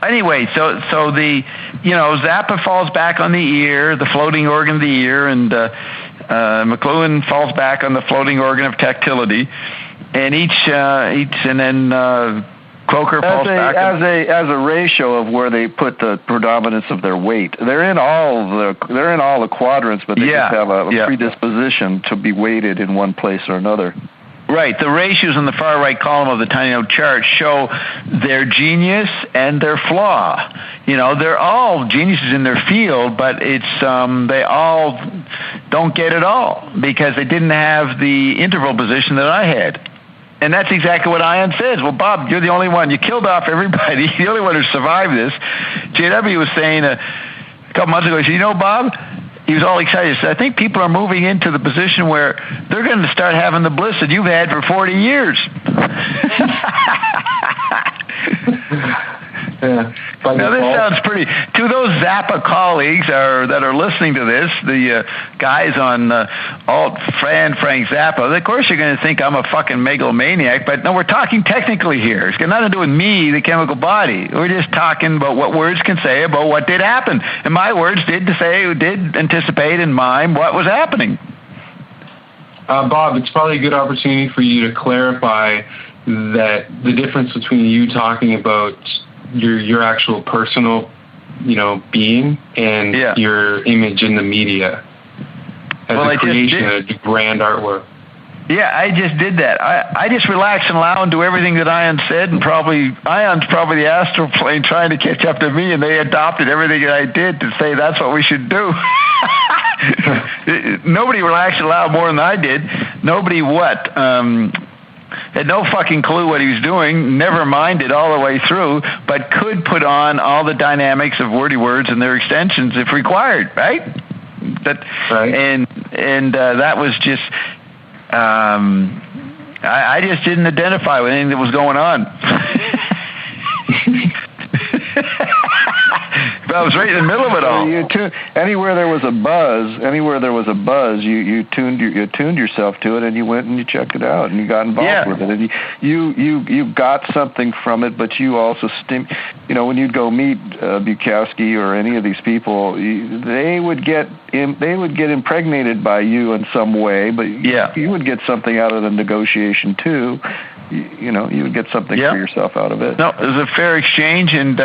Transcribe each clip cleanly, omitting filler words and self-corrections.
anyway, so the, Zappa falls back on the ear, the floating organ of the ear, and McLuhan falls back on the floating organ of tactility, and and then Croker falls back as a ratio of where they put the predominance of their weight. They're in all the quadrants, but they just have a predisposition to be weighted in one place or another. Right. The ratios in the far right column of the tiny note chart show their genius and their flaw. They're all geniuses in their field, but it's they all don't get it all because they didn't have the interval position that I had. And that's exactly what Ion says. Well, Bob, you're the only one. You killed off everybody. The only one who survived this. JW was saying a couple months ago, he said, Bob, he was all excited. He said, I think people are moving into the position where they're going to start having the bliss that you've had for 40 years. Now, this sounds pretty... To those Zappa colleagues that are listening to this, the guys on Frank Zappa, of course you're going to think I'm a fucking megalomaniac, but no, we're talking technically here. It's got nothing to do with me, the chemical body. We're just talking about what words can say about what did happen. And my words did anticipate and mime what was happening. Bob, it's probably a good opportunity for you to clarify that the difference between you talking about your actual personal, being and your image in the media as a creation, a grand artwork. Yeah, I just did that. I just relaxed and allowed and do everything that Ion said, and Ion's probably the astral plane trying to catch up to me, and they adopted everything that I did to say that's what we should do. Nobody relaxed and allowed more than I did. Nobody had no fucking clue what he was doing, never minded all the way through, but could put on all the dynamics of wordy words and their extensions if required, right? Right. And that was just, I just didn't identify with anything that was going on. I was right in the middle of it all. Anywhere there was a buzz, you tuned yourself to it, and you went and you checked it out, and you got involved with it, and you got something from it. But you also when you'd go meet Bukowski or any of these people, they would get impregnated by you in some way, but you would get something out of the negotiation too. You would get something for yourself out of it. No, it was a fair exchange, and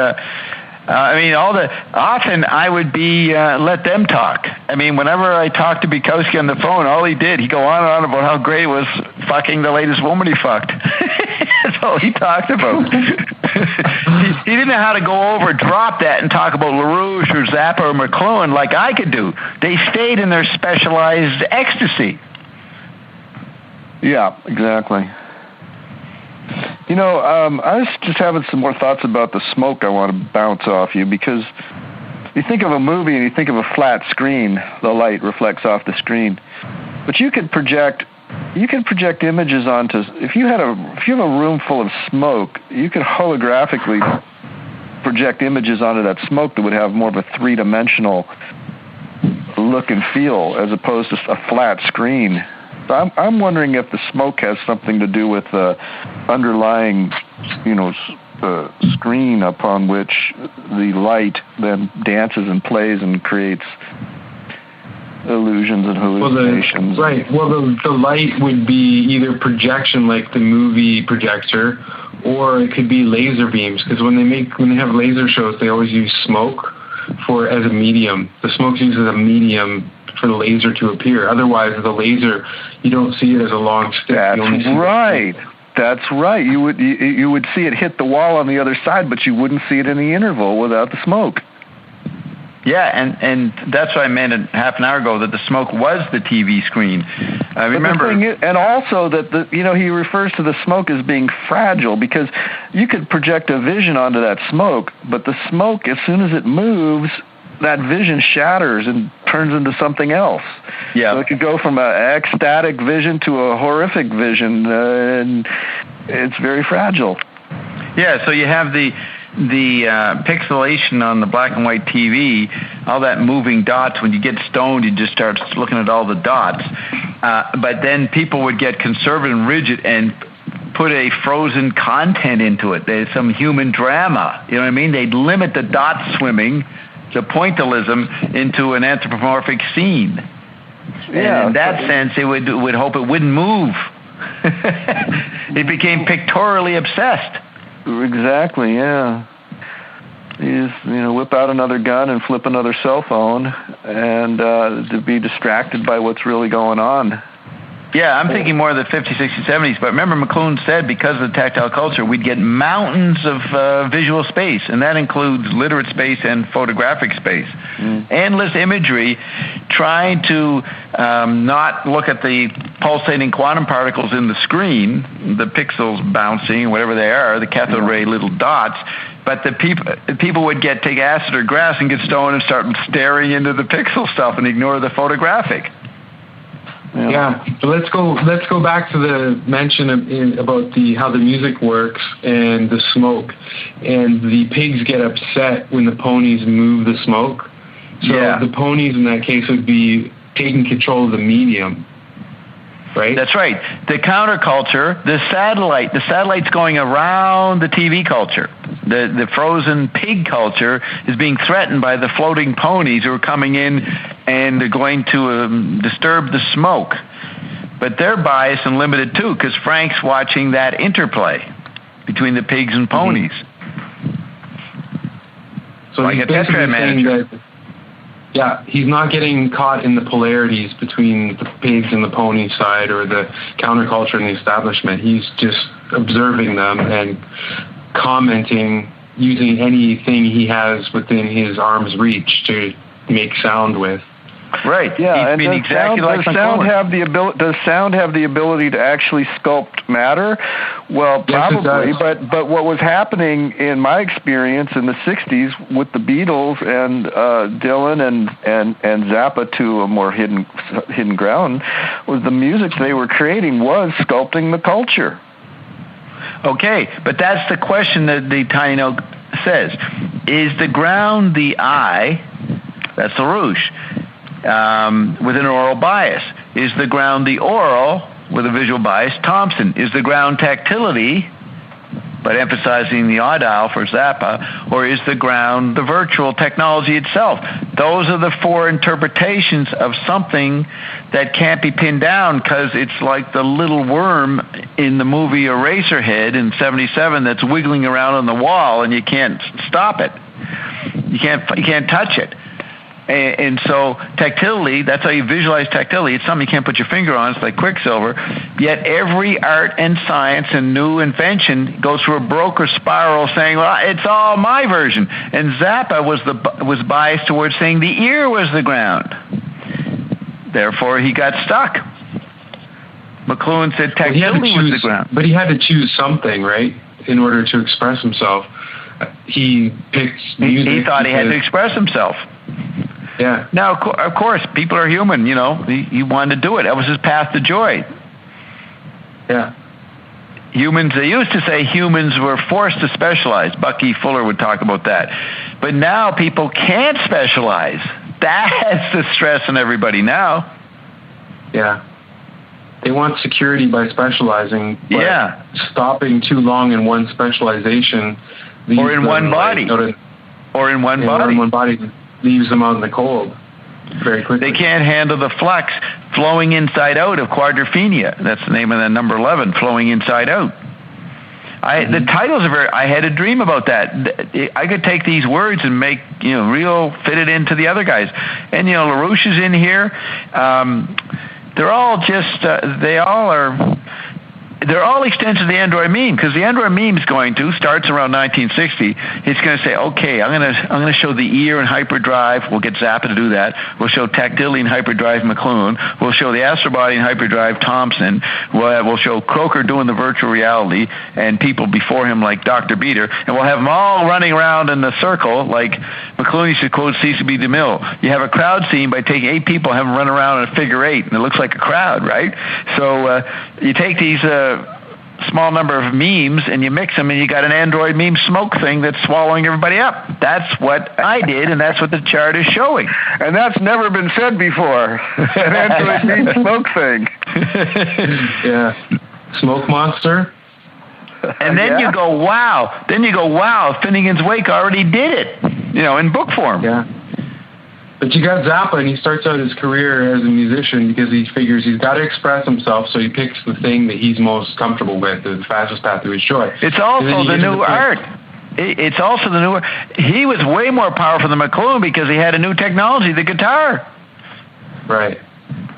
often I would be let them talk. I mean, whenever I talked to Bukowski on the phone, he'd go on and on about how great it was fucking the latest woman he fucked. That's all he talked about. he didn't know how to go over, drop that, and talk about LaRouche or Zappa or McLuhan like I could do. They stayed in their specialized ecstasy. Yeah, exactly. I was just having some more thoughts about the smoke I want to bounce off you, because you think of a movie and you think of a flat screen, the light reflects off the screen. But you could project images onto, if you have a room full of smoke, you could holographically project images onto that smoke that would have more of a three-dimensional look and feel as opposed to a flat screen. I'm wondering if the smoke has something to do with the underlying, screen upon which the light then dances and plays and creates illusions and hallucinations. The light would be either projection like the movie projector, or it could be laser beams, because when they have laser shows, they always use smoke as a medium. The smoke's used as a medium for the laser to appear. Otherwise, the laser, you don't see it as a long stick. That's right. You would see it hit the wall on the other side, but you wouldn't see it in the interval without the smoke. Yeah, and that's what I meant half an hour ago, that the smoke was the TV screen. I remember. And also that he refers to the smoke as being fragile, because you could project a vision onto that smoke, but the smoke, as soon as it moves, that vision shatters and turns into something else. Yeah. So it could go from an ecstatic vision to a horrific vision, and it's very fragile. Yeah, so you have the pixelation on the black and white TV, all that moving dots. When you get stoned, you just start looking at all the dots. But then people would get conservative and rigid and put a frozen content into it. There's some human drama. You know what I mean? They'd limit the dot swimming, the pointillism, into an anthropomorphic scene. Yeah. And in that sense, it would hope it wouldn't move. It became pictorially obsessed. Exactly, yeah. You just, whip out another gun and flip another cell phone and to be distracted by what's really going on. Yeah, I'm thinking more of the 50s, 60s, 70s. But remember, McLuhan said because of the tactile culture, we'd get mountains of visual space, and that includes literate space and photographic space. Endless imagery, trying to not look at the pulsating quantum particles in the screen, the pixels bouncing, whatever they are, the cathode ray little dots. But the people would take acid or grass and get stoned and start staring into the pixel stuff and ignore the photographic. Yeah, but let's go back to the mention about how the music works and the smoke, and the pigs get upset when the ponies move the smoke. So the ponies in that case would be taking control of the medium, right? That's right. The counterculture, the satellite's going around the TV culture. The frozen pig culture is being threatened by the floating ponies who are coming in and they're going to disturb the smoke. But they're biased and limited too, because Frank's watching that interplay between the pigs and ponies. So like he's basically saying that, he's not getting caught in the polarities between the pigs and the pony side or the counterculture and the establishment. He's just observing them and commenting using anything he has within his arm's reach to make sound with. Right. Yeah. And does sound have the ability to actually sculpt matter? Well, probably. Yes, but what was happening in my experience in the '60s with the Beatles and Dylan and Zappa, to a more hidden ground, was the music they were creating was sculpting the culture. Okay, but that's the question that the tiny note says. Is the ground the eye? That's the Rouge. With an oral bias. Is the ground the oral with a visual bias? Thompson. Is the ground tactility, but emphasizing the audile for Zappa, or is the ground the virtual technology itself? Those are the four interpretations of something that can't be pinned down, because it's like the little worm in the movie Eraserhead in '77 that's wiggling around on the wall and you can't stop it. You can't touch it. And so tactility, that's how you visualize tactility. It's something you can't put your finger on. It's like Quicksilver. Yet every art and science and new invention goes through a Broca spiral saying, well, it's all my version. And Zappa was biased towards saying the ear was the ground. Therefore, he got stuck. McLuhan said tactility was the ground. But he had to choose something, right, in order to express himself. He picked music. He thought he had to express himself. Yeah. Now, of course, people are human, He wanted to do it. That was his path to joy. Yeah. They used to say humans were forced to specialize. Bucky Fuller would talk about that. But now people can't specialize. That's the stress on everybody now. Yeah. They want security by specializing, but stopping too long in one specialization. Or in one body. Or in one body. Leaves them out in the cold very quickly. They can't handle the flux flowing inside out of quadrophenia. That's the name of that number 11, flowing inside out. The titles are I had a dream about that. I could take these words and make, fit it into the other guys. And, LaRouche is in here. They're all just, they're all extensions of the Android meme, because the Android meme starts around 1960. It's going to say, okay, I'm going to show the ear in hyperdrive. We'll get Zappa to do that. We'll show tactility in hyperdrive McLuhan. We'll show the astrobody in hyperdrive Thompson. We'll show Croker doing the virtual reality and people before him like Dr. Beater. And we'll have them all running around in the circle like McLuhan used to quote C.C.B. DeMille. You have a crowd scene by taking 8 people, have them run around in a figure 8, and it looks like a crowd, right? So you take these small number of memes and you mix them and you got an Android meme smoke thing that's swallowing everybody up. That's what I did, and that's what the chart is showing. And that's never been said before. An Android meme smoke thing. Yeah. Smoke monster? And then you go, wow. Finnegan's Wake already did it, in book form. Yeah. But you got Zappa, and he starts out his career as a musician because he figures he's got to express himself, so he picks the thing that he's most comfortable with, the fastest path to his joy. It's also the new art. It's also the new art. He was way more powerful than McLuhan because he had a new technology, the guitar. Right.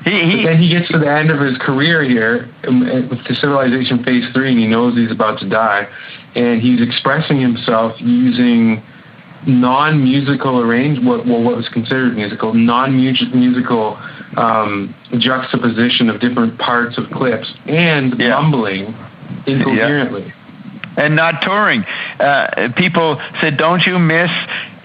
But then he gets to the end of his career here with the Civilization Phase 3, and he knows he's about to die, and he's expressing himself using non-musical what was considered musical, non-musical juxtaposition of different parts of clips and mumbling incoherently. And not touring. People said, don't you miss,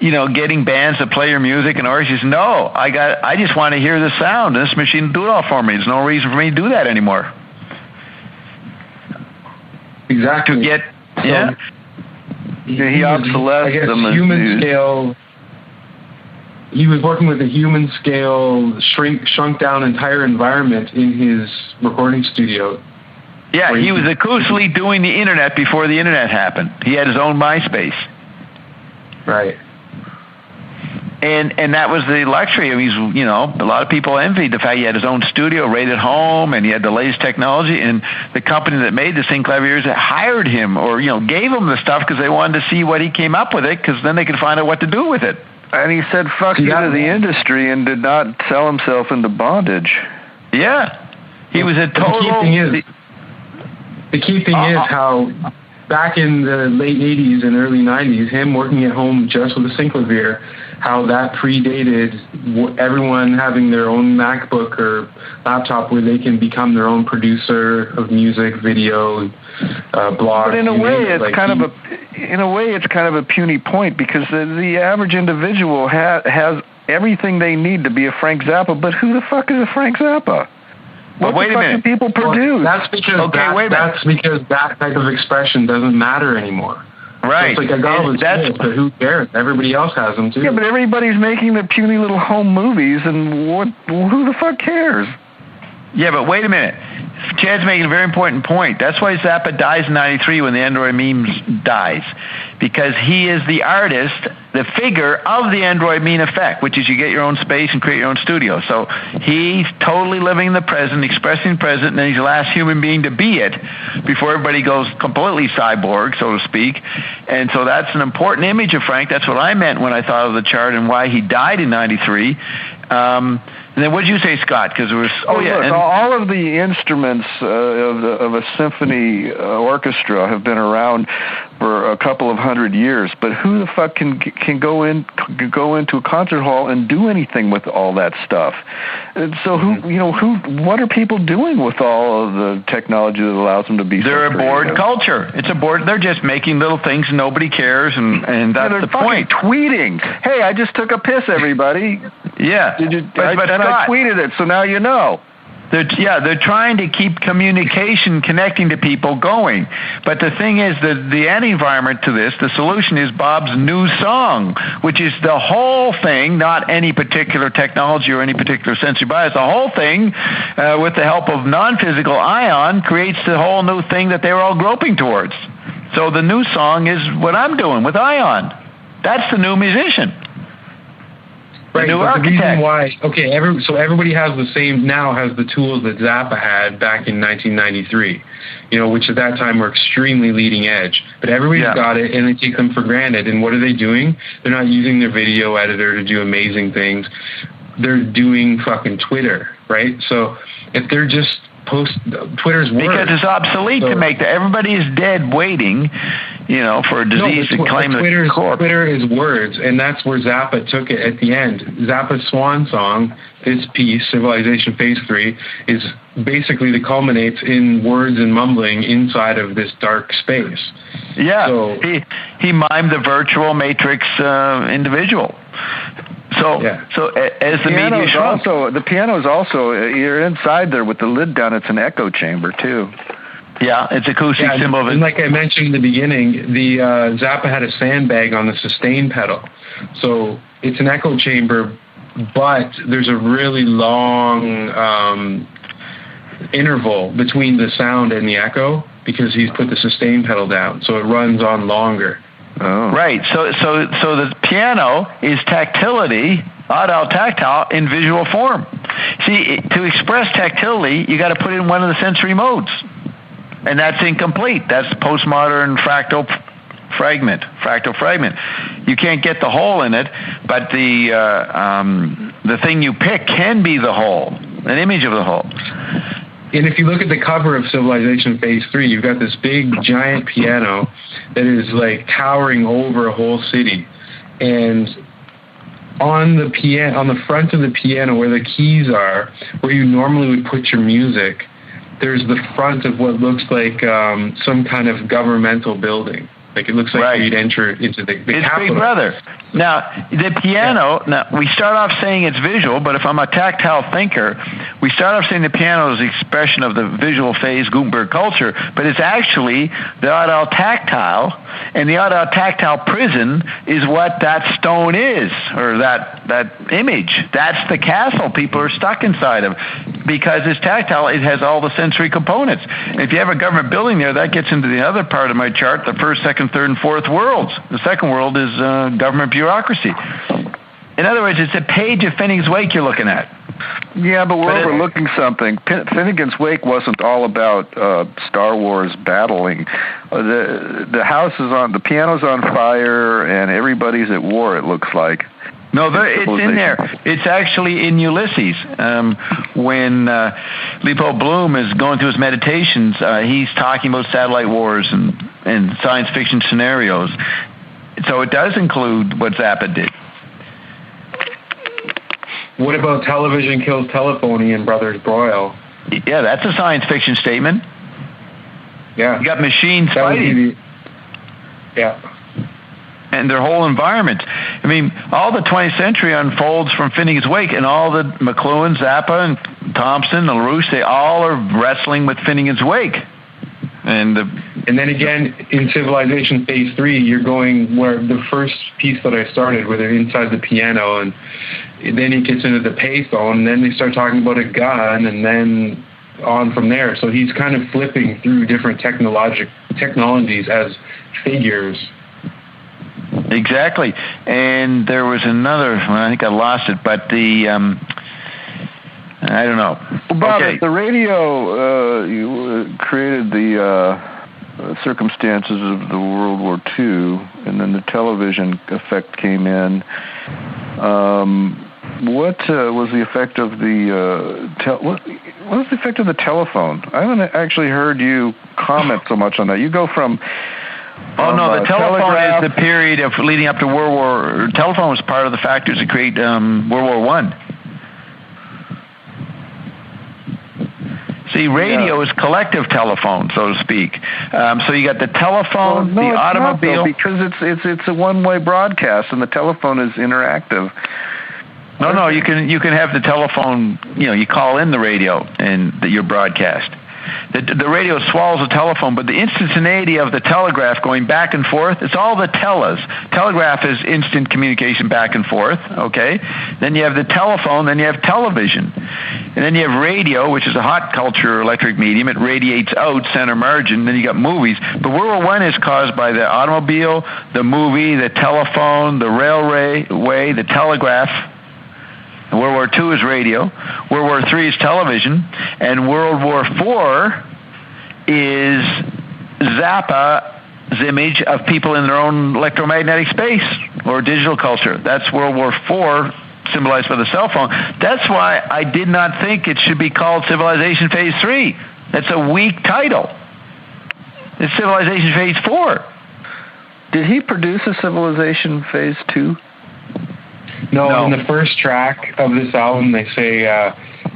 getting bands to play your music? And Orris says, no, I just want to hear the sound. This machine will do it all for me. There's no reason for me to do that anymore. Exactly. To get, he obsolesced them. Human scale. He was working with a human scale, shrunk down entire environment in his recording studio. Yeah, he was acoustically doing the internet before the internet happened. He had his own MySpace. Right. And that was the luxury. He's, a lot of people envied the fact he had his own studio right at home, and he had the latest technology. And the company that made this thing, Claviers, hired him or gave him the stuff because they wanted to see what he came up with it, because then they could find out what to do with it. And he said fuck you to the industry and did not sell himself into bondage. Yeah, he was a total. The key thing is how back in the late 80s and early 90s, him working at home just with a synclavier, how that predated everyone having their own MacBook or laptop where they can become their own producer of music, video, blogs. But in a way, it's kind of a puny point, because the average individual has everything they need to be a Frank Zappa. But who the fuck is a Frank Zappa? What the fuck do people produce? Well, that's because that type of expression doesn't matter anymore. Right. So it's like Gaga was good, but who cares? Everybody else has them too. Yeah, but everybody's making their puny little home movies, and who the fuck cares? Yeah, but wait a minute. Chad's making a very important point. That's why Zappa dies in 93 when the Android Memes dies. Because he is the artist, the figure of the Android Meme effect, which is you get your own space and create your own studio. So he's totally living in the present, expressing the present, and then he's the last human being to be it before everybody goes completely cyborg, so to speak. And so that's an important image of Frank. That's what I meant when I thought of the chart and why he died in 93. And then what did you say, Scott? Because it was look, all of the instruments of a symphony orchestra have been around for a couple of 100 years. But who the fuck can go into a concert hall and do anything with all that stuff? And so what are people doing with all of the technology that allows them to be? They're a bored culture. It's a bored. They're just making little things and nobody cares, and that's the point. Tweeting. Hey, I just took a piss, everybody. Yeah. I tweeted it, so now you know. They're trying to keep communication, connecting to people going. But the thing is, the anti-environment to this, the solution is Bob's new song, which is the whole thing, not any particular technology or any particular sensory bias. The whole thing, with the help of non-physical ion, creates the whole new thing that they were all groping towards. So the new song is what I'm doing with ion. That's the new musician. Right, but the reason why, so everybody has the tools that Zappa had back in 1993, which at that time were extremely leading edge. But everybody's got it, and they take them for granted. And what are they doing? They're not using their video editor to do amazing things. They're doing fucking Twitter, right? So if they're just Twitter's words. Because it's obsolete to make that. Everybody is dead waiting, for a disease to claim the corpse. Twitter is words, and that's where Zappa took it at the end. Zappa's swan song, this piece, Civilization Phase 3, is basically the culminates in words and mumbling inside of this dark space. Yeah, so, he mimed the virtual matrix individual. So as the media shrunk. The piano's also, you're inside there with the lid down, it's an echo chamber too. Yeah, it's acoustic symbol. And like I mentioned in the beginning, the Zappa had a sandbag on the sustain pedal. So it's an echo chamber, but there's a really long interval between the sound and the echo, because he's put the sustain pedal down, so it runs on longer. Oh. Right. So the piano is tactility, audio-tactile, in visual form. See, to express tactility, you got to put in one of the sensory modes, and that's incomplete. That's postmodern fractal fragment. You can't get the whole in it, but the thing you pick can be the whole, an image of the whole. And if you look at the cover of Civilization Phase 3, you've got this big, giant piano that is like towering over a whole city. And on the front of the piano, where the keys are, where you normally would put your music, there's the front of what looks like some kind of governmental building. Like it looks like you'd enter into the it's Capitol. Big Brother. Now, the piano, now we start off saying it's visual, but if I'm a tactile thinker, we start off saying the piano is the expression of the visual phase Gutenberg culture, but it's actually the audio-tactile, and the audio-tactile prison is what that stone is, or that image. That's the castle people are stuck inside of. Because it's tactile, it has all the sensory components. And if you have a government building there, that gets into the other part of my chart, the first, second, third, and fourth worlds. The second world is government bureaucracy. In other words, it's a page of Finnegan's Wake you're looking at. Yeah, but we're overlooking something. Finnegan's Wake wasn't all about Star Wars battling. The house is on, the piano's on fire, and everybody's at war, it looks like. No, it's in there. It's actually in Ulysses. When Leopold Bloom is going through his meditations, he's talking about satellite wars and science fiction scenarios. So it does include what Zappa did. What about television kills telephony in Brothers Broil? Yeah, that's a science fiction statement. Yeah. You got machines fighting. Yeah. And their whole environment. I mean, all the 20th century unfolds from Finnegan's Wake, and all the McLuhan, Zappa, and Thompson, and LaRouche, they all are wrestling with Finnegan's Wake. And then again, in Civilization Phase 3, you're going where the first piece that I started, where they're inside the piano, and then it gets into the payphone, and then they start talking about a gun, and then on from there. So he's kind of flipping through different technologies as figures. Exactly. And there was another, I think I lost it, but I don't know. Well, Bob, okay. The radio you created the circumstances of the World War II, and then the television effect came in. What was the effect of what was the effect of the telephone? I haven't actually heard you comment so much on that. You go from oh, no, the telephone is the period of leading up to World War. Telephone was part of the factors that create World War I. See, radio is collective telephone, so to speak. So you got the telephone, the automobile. Not, because it's a one-way broadcast, and the telephone is interactive. No, you can have the telephone. You call in the radio and your broadcast. The radio swallows the telephone, but the instantaneity of the telegraph going back and forth, it's all the telas. Telegraph is instant communication back and forth, okay? Then you have the telephone, then you have television. And then you have radio, which is a hot culture electric medium. It radiates out, center margin. Then you got movies. But World War I is caused by the automobile, the movie, the telephone, the railway, the telegraph. World War II is radio. World War III is television. And World War IV is Zappa's image of people in their own electromagnetic space or digital culture. That's World War IV, symbolized by the cell phone. That's why I did not think it should be called Civilization Phase 3. That's a weak title. It's Civilization Phase 4. Did he produce a Civilization Phase 2? No, in the first track of this album, they say,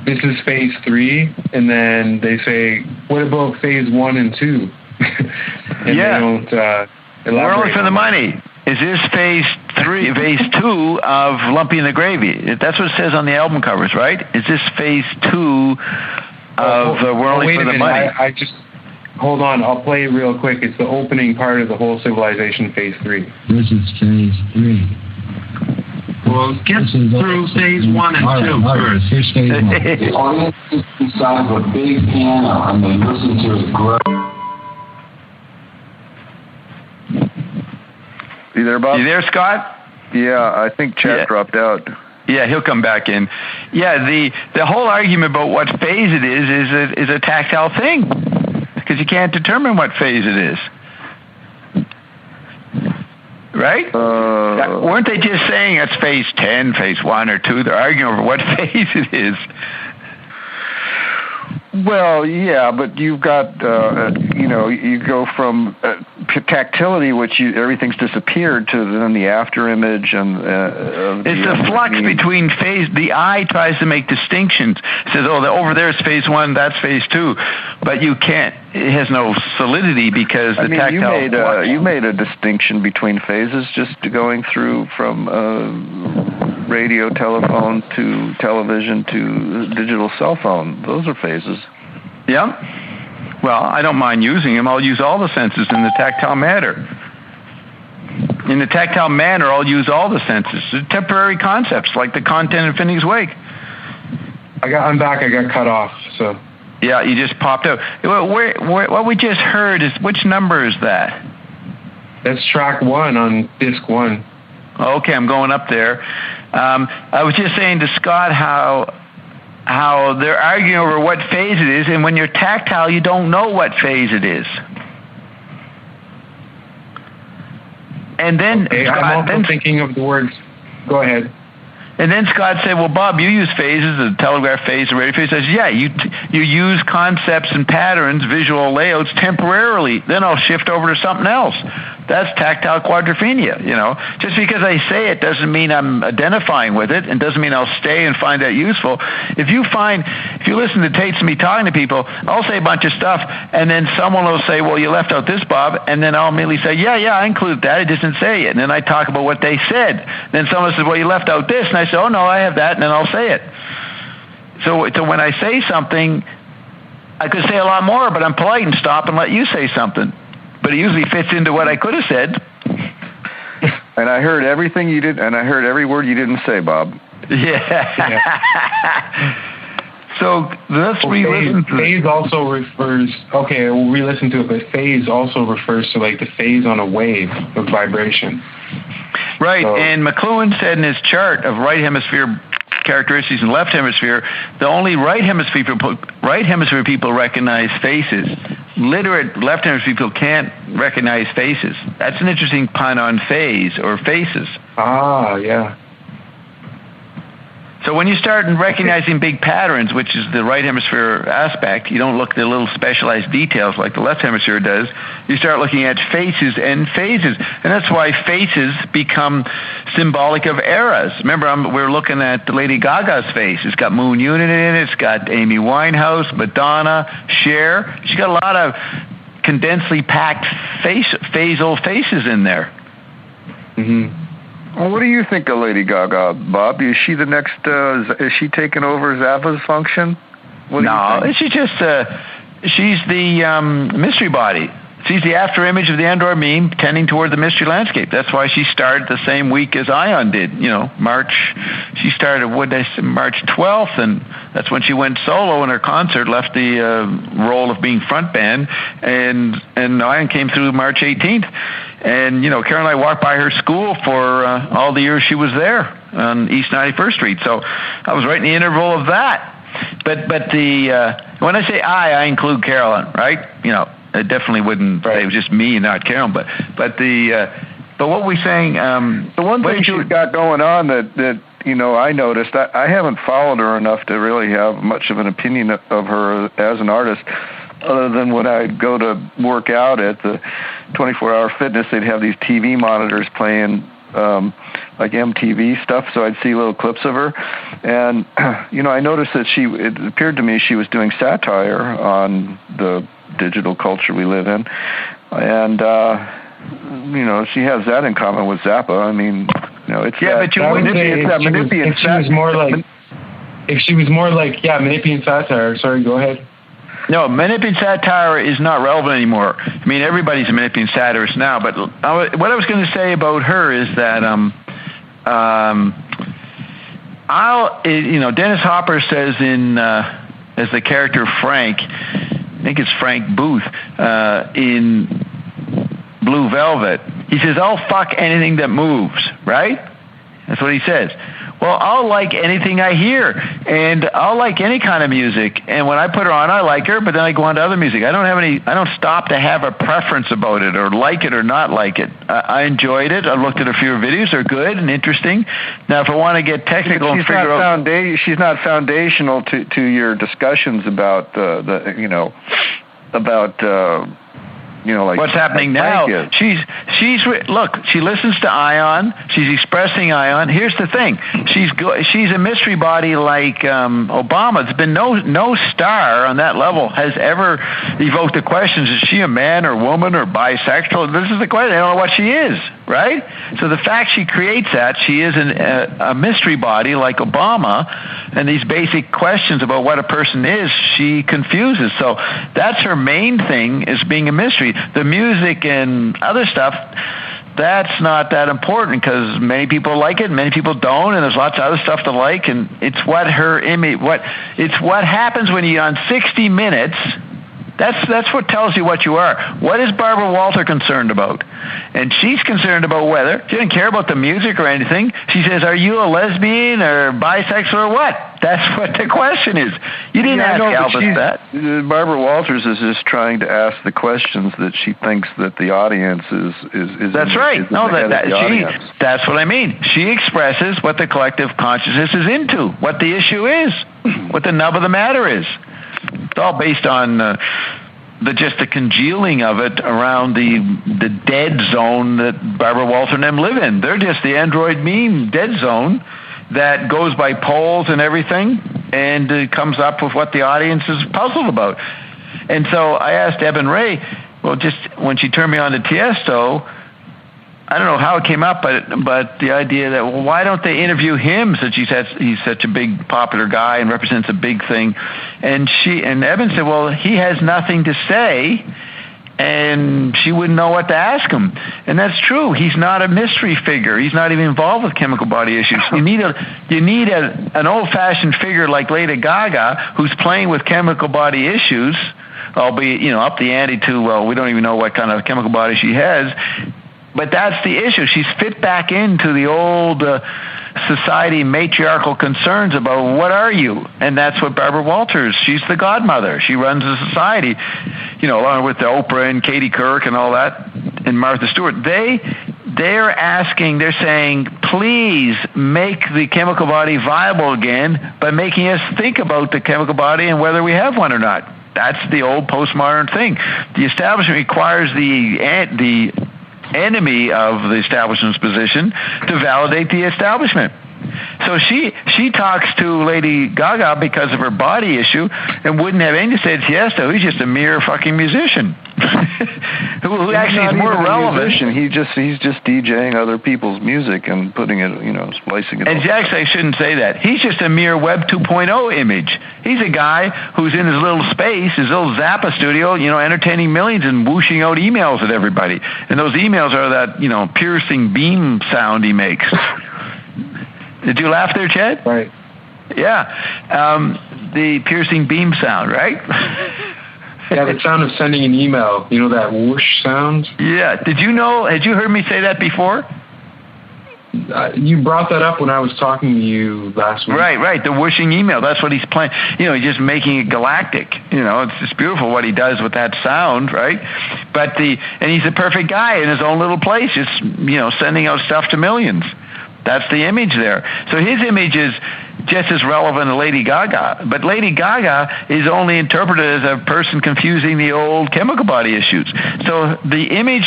this is Phase 3, and then they say, what about Phase 1 and 2? And they don't elaborate. We're only for the money. Is this Phase 3, Phase 2 of Lumpy and the Gravy? That's what it says on the album covers, right? Is this Phase 2 of We're Only for the Money? I just, hold on, I'll play it real quick. It's the opening part of the whole Civilization Phase 3. This is Phase 3. Well, get through Phase 1 and 2 first. Here's Phase 1. The audience is inside of a big piano, and they listen to it grow. You there, Bob? You there, Scott? Yeah, I think Chad dropped out. Yeah, he'll come back in. Yeah, the whole argument about what phase it is a tactile thing, because you can't determine what phase it is. Right? Weren't they just saying it's phase 10, phase 1 or 2? They're arguing over what phase it is. Well, yeah, but you've got, you go from tactility, which everything's disappeared, to then the after image and... it's a flux between phase. The eye tries to make distinctions. It says, over there is phase 1, that's phase 2. But you can't, it has no solidity because the tactile... You made a distinction between phases just going through from radio, telephone, to television, to digital cell phone. Those are phases. Yeah. Well, I don't mind using them. I'll use all the senses in the tactile matter. In the tactile manner, I'll use all the senses. They're temporary concepts, like the content in Finney's Wake. I'm back. I got cut off, so... Yeah, you just popped out. What we just heard is, which number is that? That's track 1 on disc 1. Okay, I'm going up there. I was just saying to Scott how they're arguing over what phase it is, and when you're tactile, you don't know what phase it is. And then I'm also thinking of the words. Go ahead. And then Scott said, well, Bob, you use phases, the telegraph phase, the radio phase. I said, yeah, you use concepts and patterns, visual layouts temporarily. Then I'll shift over to something else. That's tactile quadrophenia, Just because I say it doesn't mean I'm identifying with it, and doesn't mean I'll stay and find that useful. If you listen to tapes of me talking to people, I'll say a bunch of stuff, and then someone will say, well, you left out this, Bob, and then I'll immediately say, yeah, I included that, I just didn't say it. And then I talk about what they said. Then someone says, well, you left out this, and I say, oh, no, I have that, and then I'll say it. So when I say something, I could say a lot more, but I'm polite and stop and let you say something. But it usually fits into what I could have said. And I heard everything you did, and I heard every word you didn't say, Bob. Yeah. So let's re-listen to phase also refers... Okay, we'll re-listen to it, but phase also refers to like the phase on a wave of vibration. Right, so, and McLuhan said in his chart of right hemisphere characteristics and left hemisphere, the only right hemisphere people recognize faces. Literate left hemisphere people can't recognize faces. That's an interesting pun on phase or faces. Ah, yeah. So when you start recognizing big patterns, which is the right hemisphere aspect, you don't look at the little specialized details like the left hemisphere does. You start looking at faces and phases. And that's why faces become symbolic of eras. Remember, we're looking at the Lady Gaga's face. It's got Moon Unit in it. It's got Amy Winehouse, Madonna, Cher. She's got a lot of condensedly packed phasal faces in there. Mm-hmm. Well, what do you think of Lady Gaga, Bob? Is she the next? Is she taking over Zappa's function? No, she's just she's the mystery body. She's the after image of the Android meme, tending toward the mystery landscape. That's why she started the same week as Ion did. March. She started March 12th, and that's when she went solo in her concert, left the role of being front band, and Ion came through March 18th. And Carol and I walked by her school for all the years she was there on East 91st Street. So I was right in the interval of that. But when I say I include Carolyn, right? I definitely wouldn't say it was just me and not Carolyn. But what we're saying, the one thing she's got going on that I noticed, I haven't followed her enough to really have much of an opinion of her as an artist. Other than when I'd go to work out at the 24-hour fitness, they'd have these TV monitors playing like MTV stuff, so I'd see little clips of her. And, I noticed that it appeared to me she was doing satire on the digital culture we live in. And, she has that in common with Zappa. I mean, it's If she was more like Manipian satire. Sorry, go ahead. No, Manipian satire is not relevant anymore. I mean, everybody's a Manipian satirist now. But what I was going to say about her is that Dennis Hopper says as the character Frank, I think it's Frank Booth in Blue Velvet. He says, "I'll fuck anything that moves," right? That's what he says. Well, I'll like anything I hear, and I'll like any kind of music. And when I put her on, I like her, but then I go on to other music. I don't stop to have a preference about it or like it or not like it. I enjoyed it. I looked at a few videos. They're good and interesting. Now, if I want to get technical and figure out... She's not foundational to your discussions about like what's happening now. She listens to Ion. She's expressing Ion. Here's the thing. She's a mystery body like Obama. There's been no star on that level has ever evoked the questions, is she a man or woman or bisexual? This is the question. I don't know what she is, right? So the fact she creates that, she is a mystery body like Obama, and these basic questions about what a person is, she confuses. So that's her main thing, is being a mystery. The music and other stuff, that's not that important, because many people like it, many people don't, and there's lots of other stuff to like, and it's what her image, it's what happens when you're on 60 Minutes. That's what tells you what you are. What is Barbara Walter concerned about? And she's concerned about whether, she doesn't care about the music or anything. She says, are you a lesbian or bisexual or what? That's what the question is. You didn't ask Albus that. Barbara Walters is just trying to ask the questions that she thinks that the audience is That's right. That's what I mean. She expresses what the collective consciousness is into, what the issue is, what the nub of the matter is. It's all based on the congealing of it around the dead zone that Barbara Walter and them live in. They're just the android meme dead zone that goes by polls and everything, and comes up with what the audience is puzzled about. And so I asked Eben Ray, well, just when she turned me on to Tiesto, I don't know how it came up, but the idea that, well, why don't they interview him, since he's such a big popular guy and represents a big thing? And Eben said, well, he has nothing to say, and she wouldn't know what to ask him. And that's true. He's not a mystery figure. He's not even involved with chemical body issues. You need an old-fashioned figure like Lady Gaga, who's playing with chemical body issues, albeit, up the ante to, well, we don't even know what kind of chemical body she has. But that's the issue. She's fit back into the old society matriarchal concerns about what are you? And that's what Barbara Walters, she's the godmother. She runs the society, along with the Oprah and Katie Couric and all that, and Martha Stewart. They're saying, please make the chemical body viable again by making us think about the chemical body and whether we have one or not. That's the old postmodern thing. The establishment requires the enemy of the establishment's position to validate the establishment. So she talks to Lady Gaga because of her body issue, and wouldn't have anything to say to Tiesto. He's just a mere fucking musician who actually is more relevant. He's just DJing other people's music and putting it, splicing it. And actually, I shouldn't say that. He's just a mere Web 2.0 image. He's a guy who's in his little space, his little Zappa studio, entertaining millions and whooshing out emails at everybody. And those emails are that, piercing beam sound he makes. Did you laugh there, Chad? Right. Yeah. The piercing beam sound, right? Yeah, the sound of sending an email. That whoosh sound? Yeah. Had you heard me say that before? You brought that up when I was talking to you last week. Right. The whooshing email. That's what he's playing. He's just making it galactic. It's just beautiful what he does with that sound, right? And he's a perfect guy in his own little place, just, sending out stuff to millions. That's the image there. So his image is just as relevant as Lady Gaga. But Lady Gaga is only interpreted as a person confusing the old chemical body issues. So the image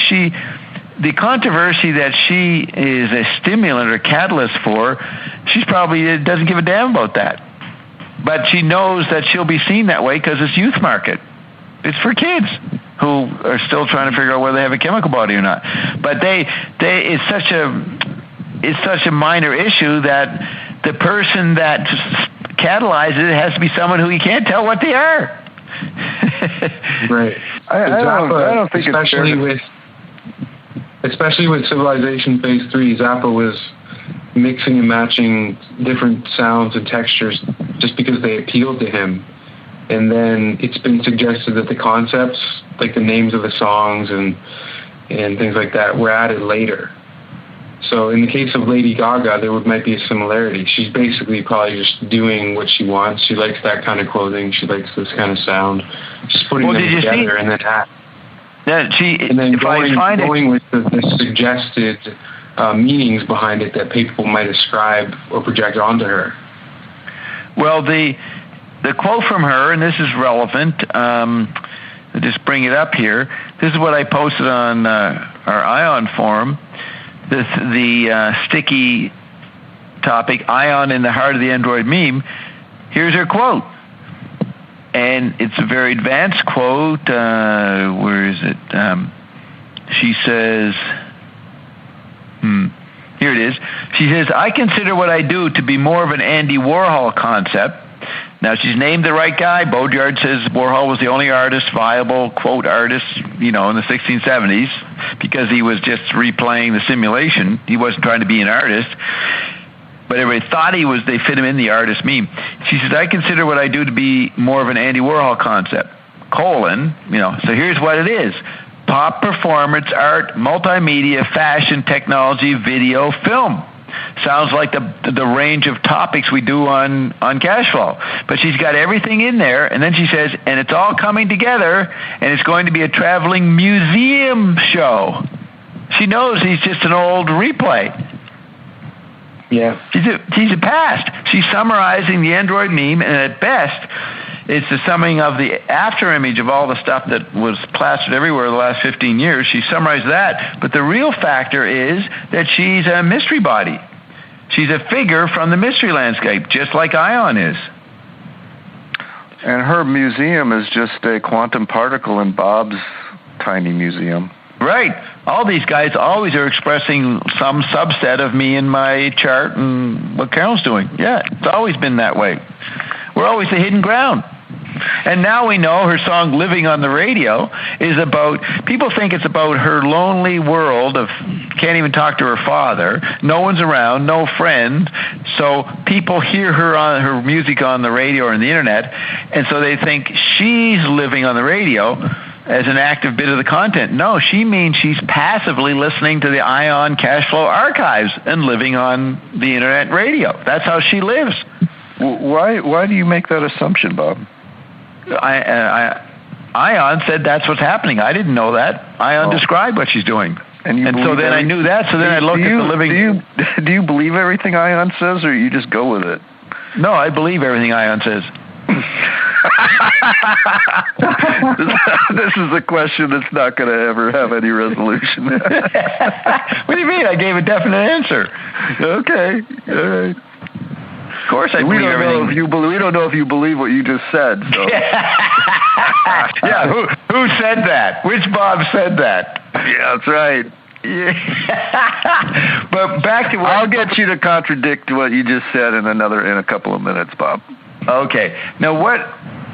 the controversy that she is a stimulant or catalyst for, she probably doesn't give a damn about that. But she knows that she'll be seen that way because it's youth market. It's for kids who are still trying to figure out whether they have a chemical body or not. But it's such a minor issue that the person that catalyzes it has to be someone who you can't tell what they are. Right. I don't think especially with Civilization Phase 3, Zappa was mixing and matching different sounds and textures just because they appealed to him. And then it's been suggested that the concepts, like the names of the songs and and things like that were added later. So in the case of Lady Gaga, there might be a similarity. She's basically probably just doing what she wants. She likes that kind of clothing. She likes this kind of sound. Just putting them together and then going with the suggested meanings behind it that people might ascribe or project onto her. Well, the quote from her, and this is relevant, I'll just bring it up here. This is what I posted on our ION forum. The sticky topic, ION in the heart of the Android meme. Here's her quote. And it's a very advanced quote. Where is it? She says, here it is. She says, I consider what I do to be more of an Andy Warhol concept. Now, she's named the right guy. Baudrillard says Warhol was the only viable, quote, artist, in the 1670s, because he was just replaying the simulation. He wasn't trying to be an artist. But everybody thought he was. They fit him in the artist meme. She says, I consider what I do to be more of an Andy Warhol concept, so here's what it is. Pop performance, art, multimedia, fashion, technology, video, film. Sounds like the range of topics we do on cash flow. But she's got everything in there, and then she says, and it's all coming together, and it's going to be a traveling museum show. She knows he's just an old replay. Yeah. She's a past. She's summarizing the Android meme, and at best, it's the summing of the after image of all the stuff that was plastered everywhere the last 15 years. She summarized that. But the real factor is that she's a mystery body. She's a figure from the mystery landscape, just like ION is. And her museum is just a quantum particle in Bob's tiny museum. Right. All these guys always are expressing some subset of me in my chart and what Carol's doing. Yeah, it's always been that way. We're always the hidden ground. And now we know her song Living on the Radio is about, people think it's about her lonely world of can't even talk to her father, no one's around, no friends, so people hear her music on the radio or on the internet, and so they think she's living on the radio as an active bit of the content. No, she means she's passively listening to the ION cash flow archives and living on the internet radio. That's how she lives. Why do you make that assumption, Bob? ION said that's what's happening. I didn't know that. ION described what she's doing. And so then I knew that, so then I looked at the living... Do you believe everything ION says, or you just go with it? No, I believe everything ION says. This is a question that's not going to ever have any resolution. What do you mean? I gave a definite answer. Okay. All right. Of course I believe everything. We don't know if you believe what you just said. So. Yeah, who said that? Which Bob said that? Yeah, that's right. Yeah. But back to what... I'll get you to contradict what you just said in a couple of minutes, Bob. Okay. Now, what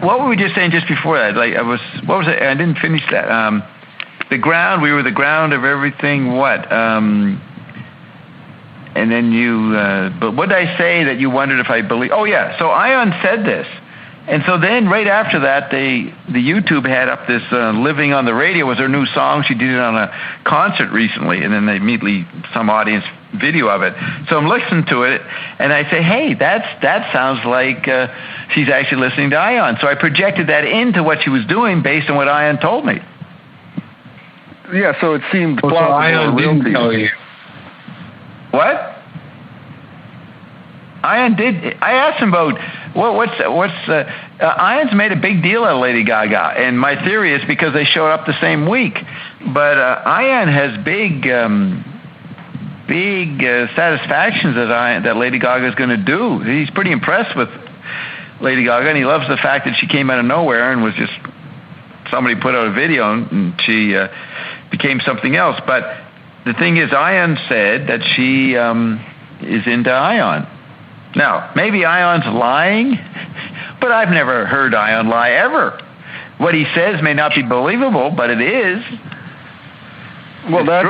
were we just saying just before that? What was it? I didn't finish that. The ground, we were the ground of everything, what? And then but what did I say that you wondered if I believe? Oh, yeah. So ION said this. And so then right after that, the YouTube had up this Living on the Radio was her new song. She did it on a concert recently, and then they immediately some audience video of it. So I'm listening to it, and I say, hey, that sounds like she's actually listening to ION. So I projected that into what she was doing based on what ION told me. Yeah, so it seemed plausible. So ION didn't tell you. What? ION did. I asked him about what's ION's made a big deal out of Lady Gaga, and my theory is because they showed up the same week. But ION has big satisfactions that Lady Gaga is going to do. He's pretty impressed with Lady Gaga, and he loves the fact that she came out of nowhere and was just somebody put out a video and she became something else. But the thing is, ION said that she is into ION. Now, maybe ION's lying, but I've never heard ION lie ever. What he says may not be believable, but it is. Well, that's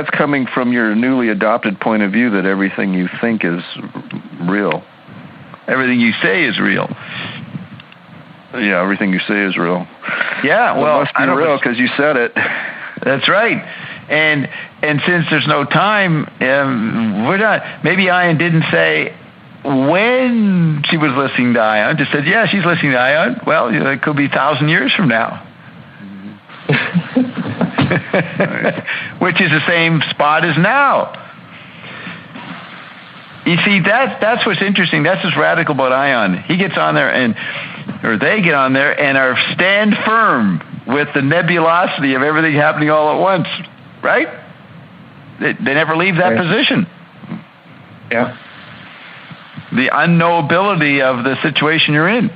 coming from your newly adopted point of view that everything you think is real. Everything you say is real. Yeah, everything you say is real. Yeah, well, it must be real because you said it. That's right. And since there's no time, we're not. Maybe Ion didn't say when she was listening to Ion. Just said, yeah, she's listening to Ion. Well, it could be 1,000 years from now. Which is the same spot as now. You see, that's what's interesting. That's what's radical about Ion. He gets on there, or they get on there, and are stand firm with the nebulosity of everything happening all at once, right? They never leave that position. Yeah. The unknowability of the situation you're in.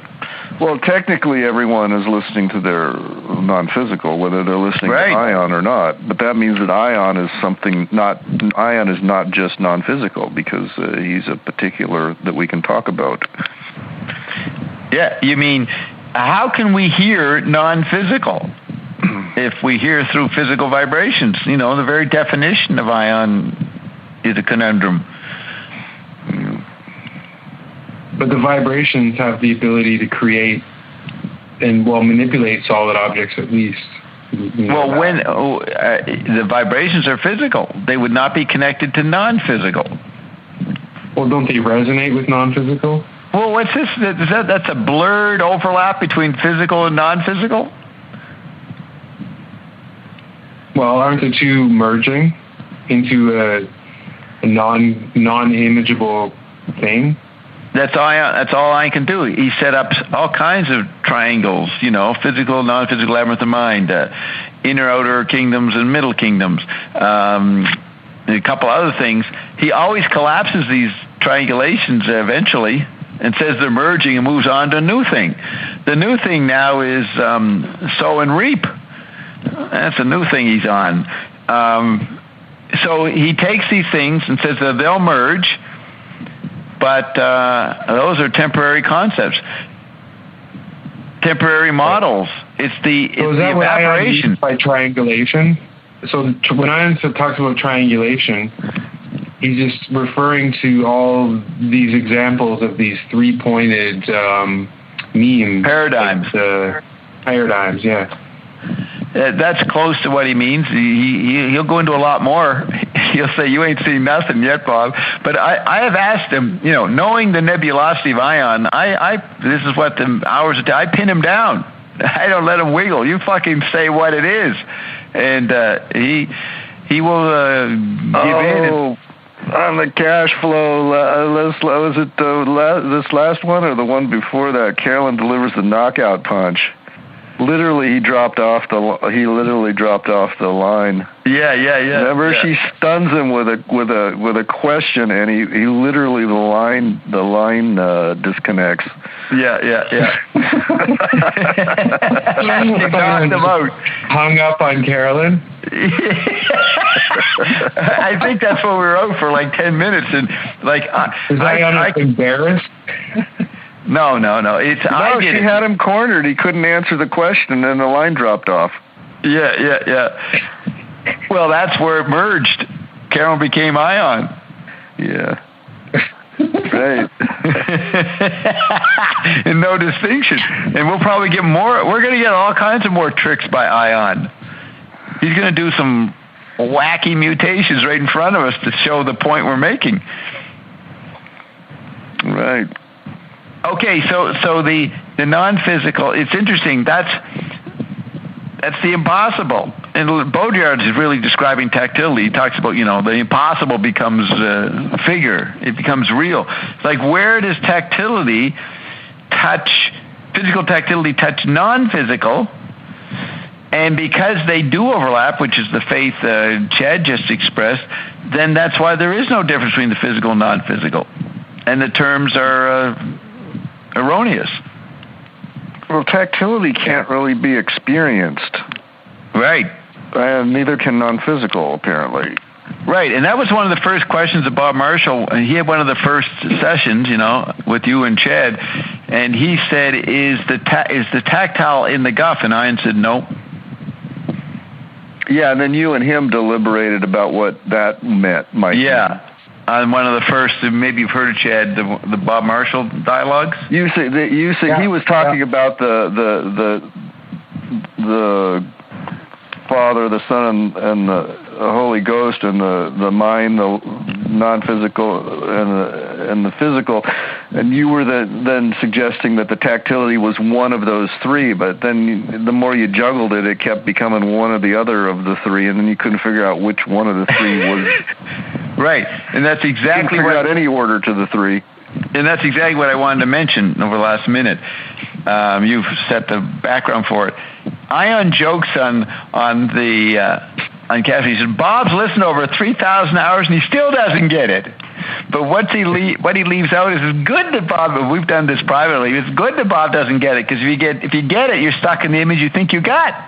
Well, technically, everyone is listening to their non-physical, whether they're listening to Ion or not. But that means that Ion is not just non-physical, because he's a particular that we can talk about. Yeah, you mean, how can we hear non-physical if we hear through physical vibrations? The very definition of Ion is a conundrum. But the vibrations have the ability to create and, manipulate solid objects at least. Well, when the vibrations are physical, they would not be connected to non-physical. Well, don't they resonate with non-physical? Well, what's this? That's a blurred overlap between physical and non-physical? Well, aren't the two merging into a non-imageable thing? That's all I can do. He set up all kinds of triangles, physical, non-physical labyrinth of mind, inner, outer kingdoms, and middle kingdoms, and a couple other things. He always collapses these triangulations eventually and says they're merging and moves on to a new thing. The new thing now is sow and reap. That's a new thing he's on. So he takes these things and says that they'll merge, but those are temporary concepts, temporary models. It's the evaporation. By triangulation. So when Ion talks about triangulation, he's just referring to all these examples of these three-pointed memes. Paradigms. Paradigms, yeah. That's close to what he means. He'll go into a lot more. He'll say, you ain't seen nothing yet, Bob. But I have asked him, knowing the nebulosity of Ion, this is what the hours of I pin him down. I don't let him wiggle. You fucking say what it is. And he will give in. On the cash flow, was it this last one or the one before that? Carolyn delivers the knockout punch. Literally, he literally dropped off the line. Yeah. Remember, she stuns him with a question, and he literally the line disconnects. Yeah. He knocked him out. Hung up on Carolyn. I think that's what we were out for, like 10 minutes, and like is I embarrassed? No. She had him cornered. He couldn't answer the question, and the line dropped off. Yeah. Well, that's where it merged. Carolyn became Ion. Yeah. Right. And no distinction. And we'll probably get more. We're going to get all kinds of more tricks by Ion. He's going to do some wacky mutations right in front of us to show the point we're making. Right. Okay, so the non-physical, it's interesting. That's the impossible. And Baudrillard is really describing tactility. He talks about, the impossible becomes figure. It becomes real. It's like, where does physical tactility touch non-physical? And because they do overlap, which is the faith Chad just expressed, then that's why there is no difference between the physical and non-physical. And the terms are erroneous. Well, tactility can't really be experienced. Right. And neither can non-physical, apparently. Right, and that was one of the first questions of Bob Marshall. He had one of the first sessions, with you and Chad, and he said, is the tactile in the guff? And Ian said, no. Yeah, and then you and him deliberated about what that might mean. On one of the first, maybe you've heard of Chad, the Bob Marshall dialogues. You say he was talking about the Father, the Son, and the Holy Ghost, and the mind, the non-physical, and the physical. And you were then suggesting that the tactility was one of those three, but then the more you juggled it, it kept becoming one or the other of the three, and then you couldn't figure out which one of the three was. Right, and that's exactly figure out any order to the three. And that's exactly what I wanted to mention over the last minute. You've set the background for it. Ion jokes on Cafe. He said, Bob's listened over 3,000 hours and he still doesn't get it. But what he leaves out is it's good that Bob, we've done this privately, it's good that Bob doesn't get it, because if you get it, you're stuck in the image you think you got.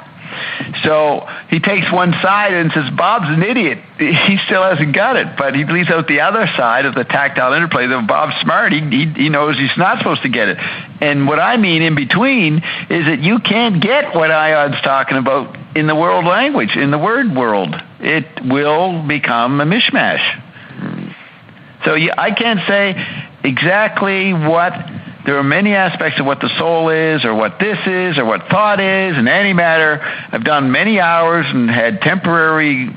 So he takes one side and says, Bob's an idiot. He still hasn't got it. But he leaves out the other side of the tactile interplay. That Bob's smart. He knows he's not supposed to get it. And what I mean in between is that you can't get what Ion's talking about in the world language, in the word world. It will become a mishmash. So I can't say exactly what... There are many aspects of what the soul is, or what this is, or what thought is, and antimatter. I've done many hours and had temporary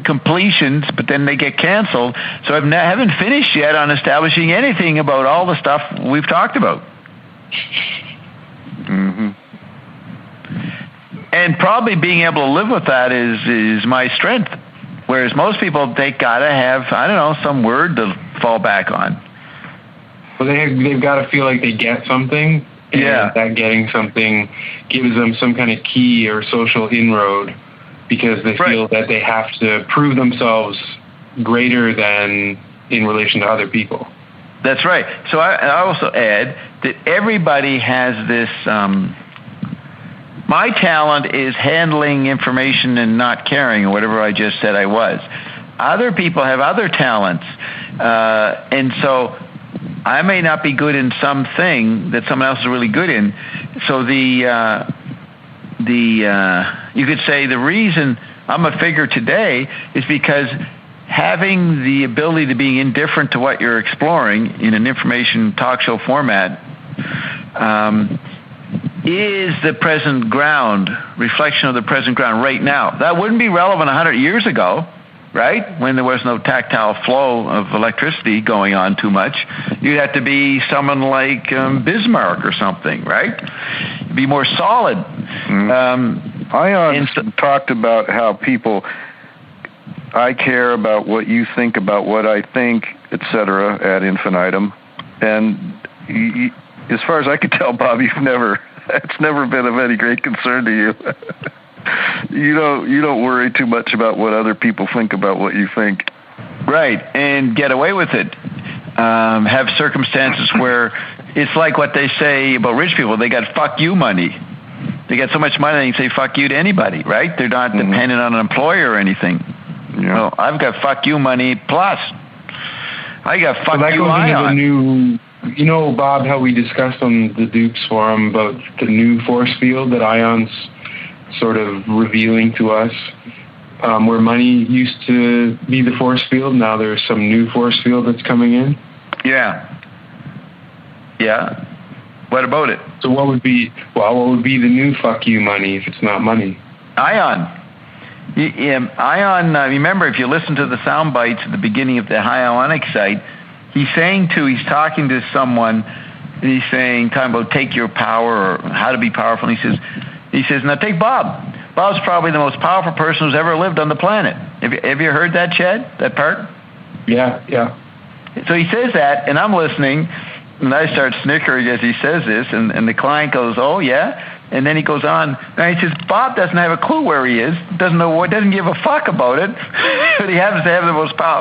completions, but then they get canceled. So I haven't finished yet on establishing anything about all the stuff we've talked about. Mm-hmm. And probably being able to live with that is my strength. Whereas most people, they got to have, some word to fall back on. Well, they've got to feel like they get something, and that getting something gives them some kind of key or social inroad, because they feel that they have to prove themselves greater than in relation to other people. That's right. So I also add that everybody has this... my talent is handling information and not caring, or whatever I just said I was. Other people have other talents, and so... I may not be good in something that someone else is really good in. So you could say the reason I'm a figure today is because having the ability to be indifferent to what you're exploring in an information talk show format is the present ground, reflection of the present ground right now. That wouldn't be relevant 100 years ago. Right? When there was no tactile flow of electricity going on too much, you'd have to be someone like Bismarck or something, right? Be more solid. Mm-hmm. Ion talked about how people, I care about what you think about what I think, etc. ad infinitum. And as far as I could tell, Bob, it's never been of any great concern to you. You don't worry too much about what other people think about what you think. Right, and get away with it. Have circumstances where it's like what they say about rich people. They got fuck you money. They got so much money they can say fuck you to anybody, right? They're not dependent on an employer or anything. Yeah. Well, I've got fuck you money plus. I got fuck you Ion. Bob, how we discussed on the Dukes Forum about the new force field that Ion's sort of revealing to us, where money used to be the force field. Now there's some new force field that's coming in. Yeah. What about it? So what would be the new fuck you money if it's not money? Ion. Ion, remember, if you listen to the sound bites at the beginning of the High Ionic site, he's talking to someone, and he's talking about take your power or how to be powerful, and he says, now take Bob. Bob's probably the most powerful person who's ever lived on the planet. Have you heard that, Chad, that part? Yeah. So he says that, and I'm listening, and I start snickering as he says this, and the client goes, oh, yeah? And then he goes on, and he says, Bob doesn't have a clue where he is, doesn't give a fuck about it, but he happens to have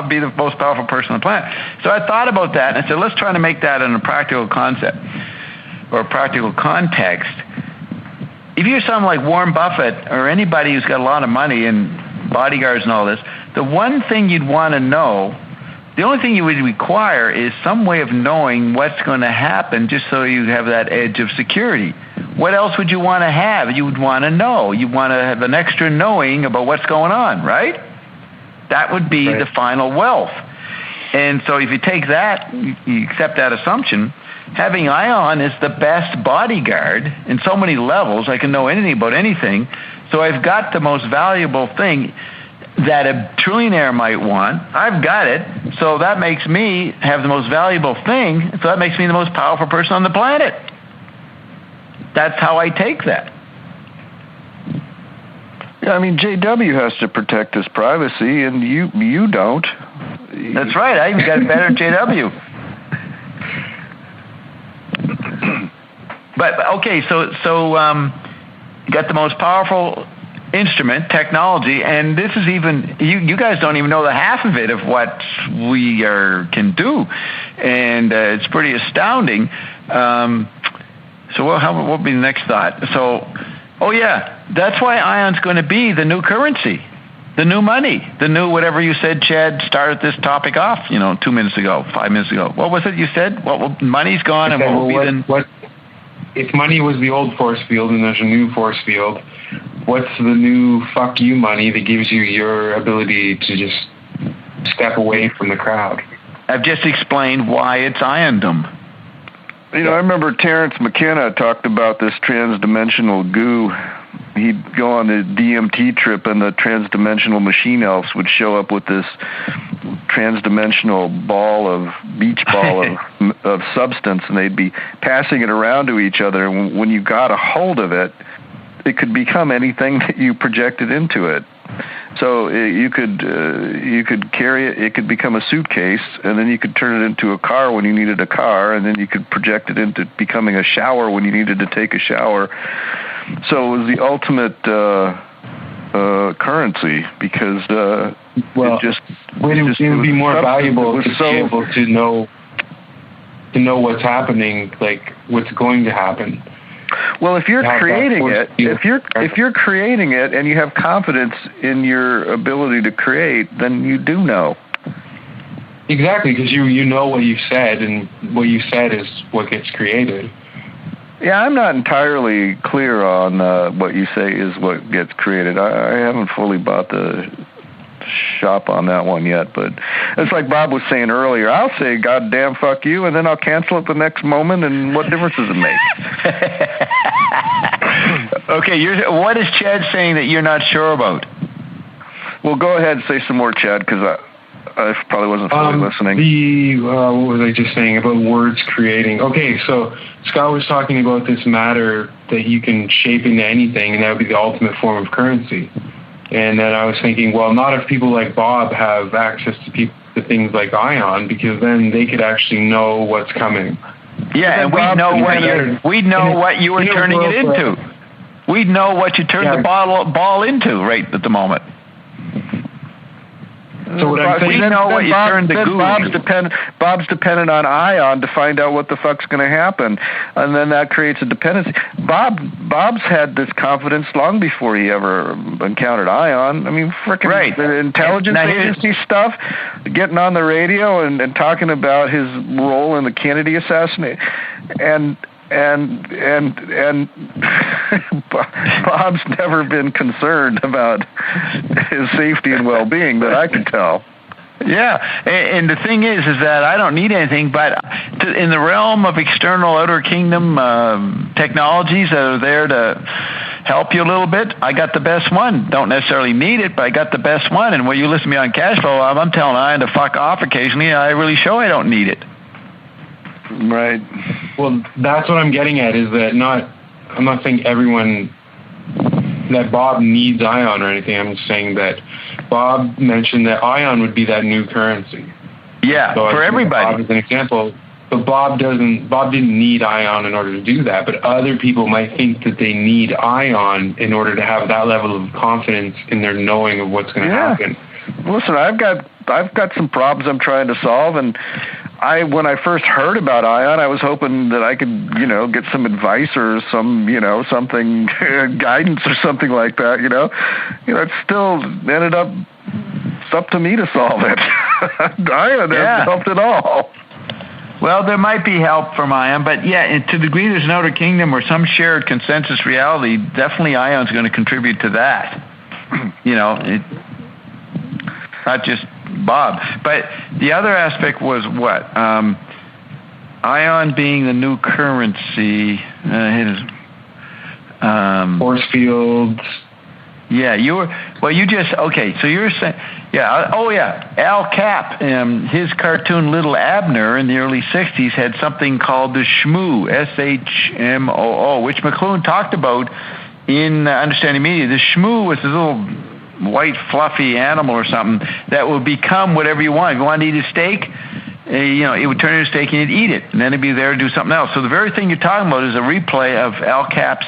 be the most powerful person on the planet. So I thought about that, and I said, let's try to make that in a practical concept, or a practical context. If you're someone like Warren Buffett or anybody who's got a lot of money and bodyguards and all this, the one thing you'd want to know, the only thing you would require is some way of knowing what's going to happen just so you have that edge of security. What else would you want to have? You would want to know. You want to have an extra knowing about what's going on, right? That would be the final wealth. And so if you take that, you accept that assumption, having ion is the best bodyguard in so many levels. I can know anything about anything. So I've got the most valuable thing that a trillionaire might want. I've got it. So that makes me have the most valuable thing. So that makes me the most powerful person on the planet. That's how I take that. Yeah, I mean, JW has to protect his privacy, and you don't. That's right. I even got it better than JW. But okay, so you got the most powerful instrument, technology, and this is even you guys don't even know the half of it of what we can do, and it's pretty astounding. So what would be the next thought? So, oh yeah, that's why ion's going to be the new currency, the new money, the new whatever you said, Chad, started this topic off, 2 minutes ago, 5 minutes ago. What was it you said? Money's gone, and what will be then? If money was the old force field and there's a new force field, what's the new fuck you money that gives you your ability to just step away from the crowd? I've just explained why it's iondom. I remember Terence McKenna talked about this transdimensional goo. He'd go on the DMT trip, and the transdimensional machine elves would show up with this transdimensional beach ball of substance, and they'd be passing it around to each other. And when you got a hold of it, it could become anything that you projected into it. So you could carry it. It could become a suitcase, and then you could turn it into a car when you needed a car, and then you could project it into becoming a shower when you needed to take a shower. So it was the ultimate currency because it would be more valuable to be able to know what's happening, like what's going to happen. Well, if you're creating it, if you're creating it and you have confidence in your ability to create, then you do know. Exactly, because you know what you said, and what you said is what gets created. Yeah, I'm not entirely clear on what you say is what gets created. I haven't fully bought the shop on that one yet, but it's like Bob was saying earlier. I'll say goddamn fuck you, and then I'll cancel it the next moment, and what difference does it make? Okay, what is Chad saying that you're not sure about? Well, go ahead and say some more, Chad, because I probably wasn't fully listening. What was I just saying about words creating? Okay, so Scott was talking about this matter that you can shape into anything, and that would be the ultimate form of currency. And then I was thinking, well, not if people like Bob have access to things like ion, because then they could actually know what's coming. Yeah, and we'd know what you were turning it into. We'd know what you turned the ball into right at the moment. So what I'm saying, we know what you turned the goo. Bob's dependent on ion to find out what the fuck's going to happen, and then that creates a dependency. Bob's had this confidence long before he ever encountered ion. I mean, frickin' the intelligence agency stuff, getting on the radio and talking about his role in the Kennedy assassination, and Bob's never been concerned about his safety and well-being that I can tell. Yeah, and the thing is that I don't need anything, but in the realm of external outer kingdom technologies that are there to help you a little bit, I got the best one. Don't necessarily need it, but I got the best one. And when you listen to me on cash flow, I'm telling Ian to fuck off occasionally. I really show I don't need it. Right. Well, that's what I'm getting at, is that I'm not saying everyone, that Bob needs ion or anything. I'm just saying that Bob mentioned that ion would be that new currency. Yeah, so for everybody. Bob is an example, but Bob didn't need ion in order to do that, but other people might think that they need ion in order to have that level of confidence in their knowing of what's going to happen. Listen, I've got some problems I'm trying to solve, and when I first heard about ion, I was hoping that I could, get some advice or some, something, guidance or something like that, it still ended up, it's up to me to solve it. Ion hasn't helped at all. Well, there might be help from ion, but to the degree there's an outer kingdom or some shared consensus reality, definitely ion's going to contribute to that. Not just Bob. But the other aspect was what? Ion being the new currency. Force fields. Yeah, so you're saying, Al Capp, his cartoon Little Abner in the early 60s had something called the Shmoo, SHMOO, which McLuhan talked about in Understanding Media. The Shmoo was this little white fluffy animal or something that would become whatever you want. If you wanted to eat a steak, it would turn into a steak and you'd eat it, and then it'd be there to do something else. So the very thing you're talking about is a replay of Al Capp's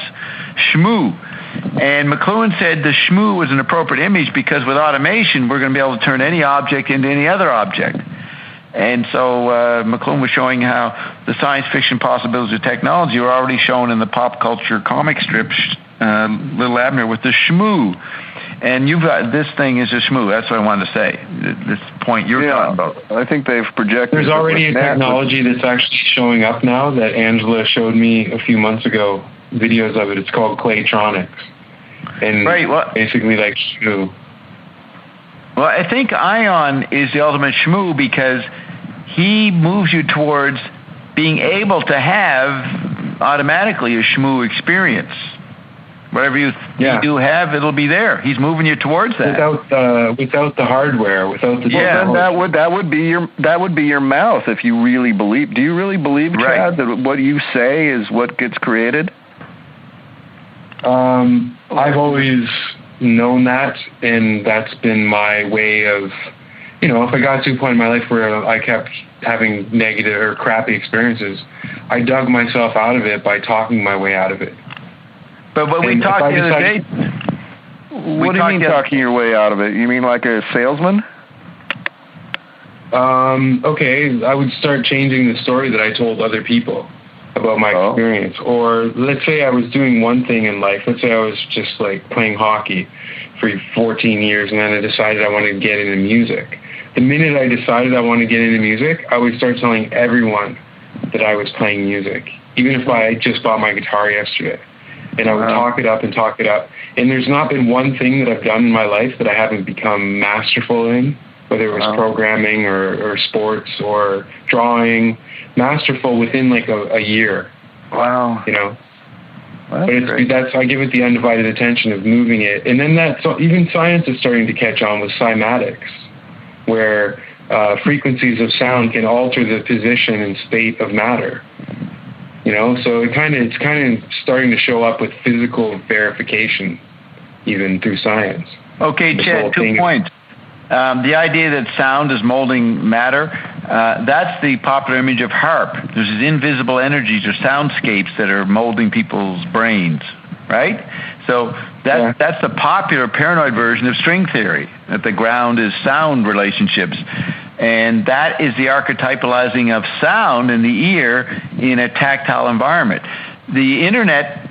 Shmoo. And McLuhan said the Shmoo was an appropriate image because with automation, we're going to be able to turn any object into any other object. And so McLuhan was showing how the science fiction possibilities of technology were already shown in the pop culture comic strips, Little Abner with the Shmoo. And you've got this thing is a Shmoo. That's what I wanted to say. This point you're talking about. I think they've projected. There's already a technology that's actually showing up now that Angela showed me a few months ago. Videos of it. It's called Claytronics, and basically like Shmoo. Well, I think Ion is the ultimate Shmoo because he moves you towards being able to have automatically a Shmoo experience. Whatever you do have, it'll be there. He's moving you towards that. Without the hardware, without the that would be your mouth if you really believe. Do you really believe, Chad, that what you say is what gets created? I've always known that, and that's been my way of, if I got to a point in my life where I kept having negative or crappy experiences, I dug myself out of it by talking my way out of it. But when we talked the other day... What do you mean talking your way out of it? You mean like a salesman? Okay, I would start changing the story that I told other people about my experience. Or let's say I was doing one thing in life. Let's say I was just like playing hockey for 14 years, and then I decided I wanted to get into music. The minute I decided I wanted to get into music, I would start telling everyone that I was playing music, even if I just bought my guitar yesterday. And I would talk it up and talk it up. And there's not been one thing that I've done in my life that I haven't become masterful in, whether it was programming or sports or drawing, masterful within like a year. Wow. But I give it the undivided attention of moving it. And then even science is starting to catch on with cymatics, where frequencies of sound can alter the position and state of matter. So it's kind of starting to show up with physical verification, even through science. Okay, Chad, 2 points. The idea that sound is molding matter, that's the popular image of HARP. There's these invisible energies or soundscapes that are molding people's brains, right? So that's the popular paranoid version of string theory, that the ground is sound relationships. And that is the archetypalizing of sound in the ear in a tactile environment. The internet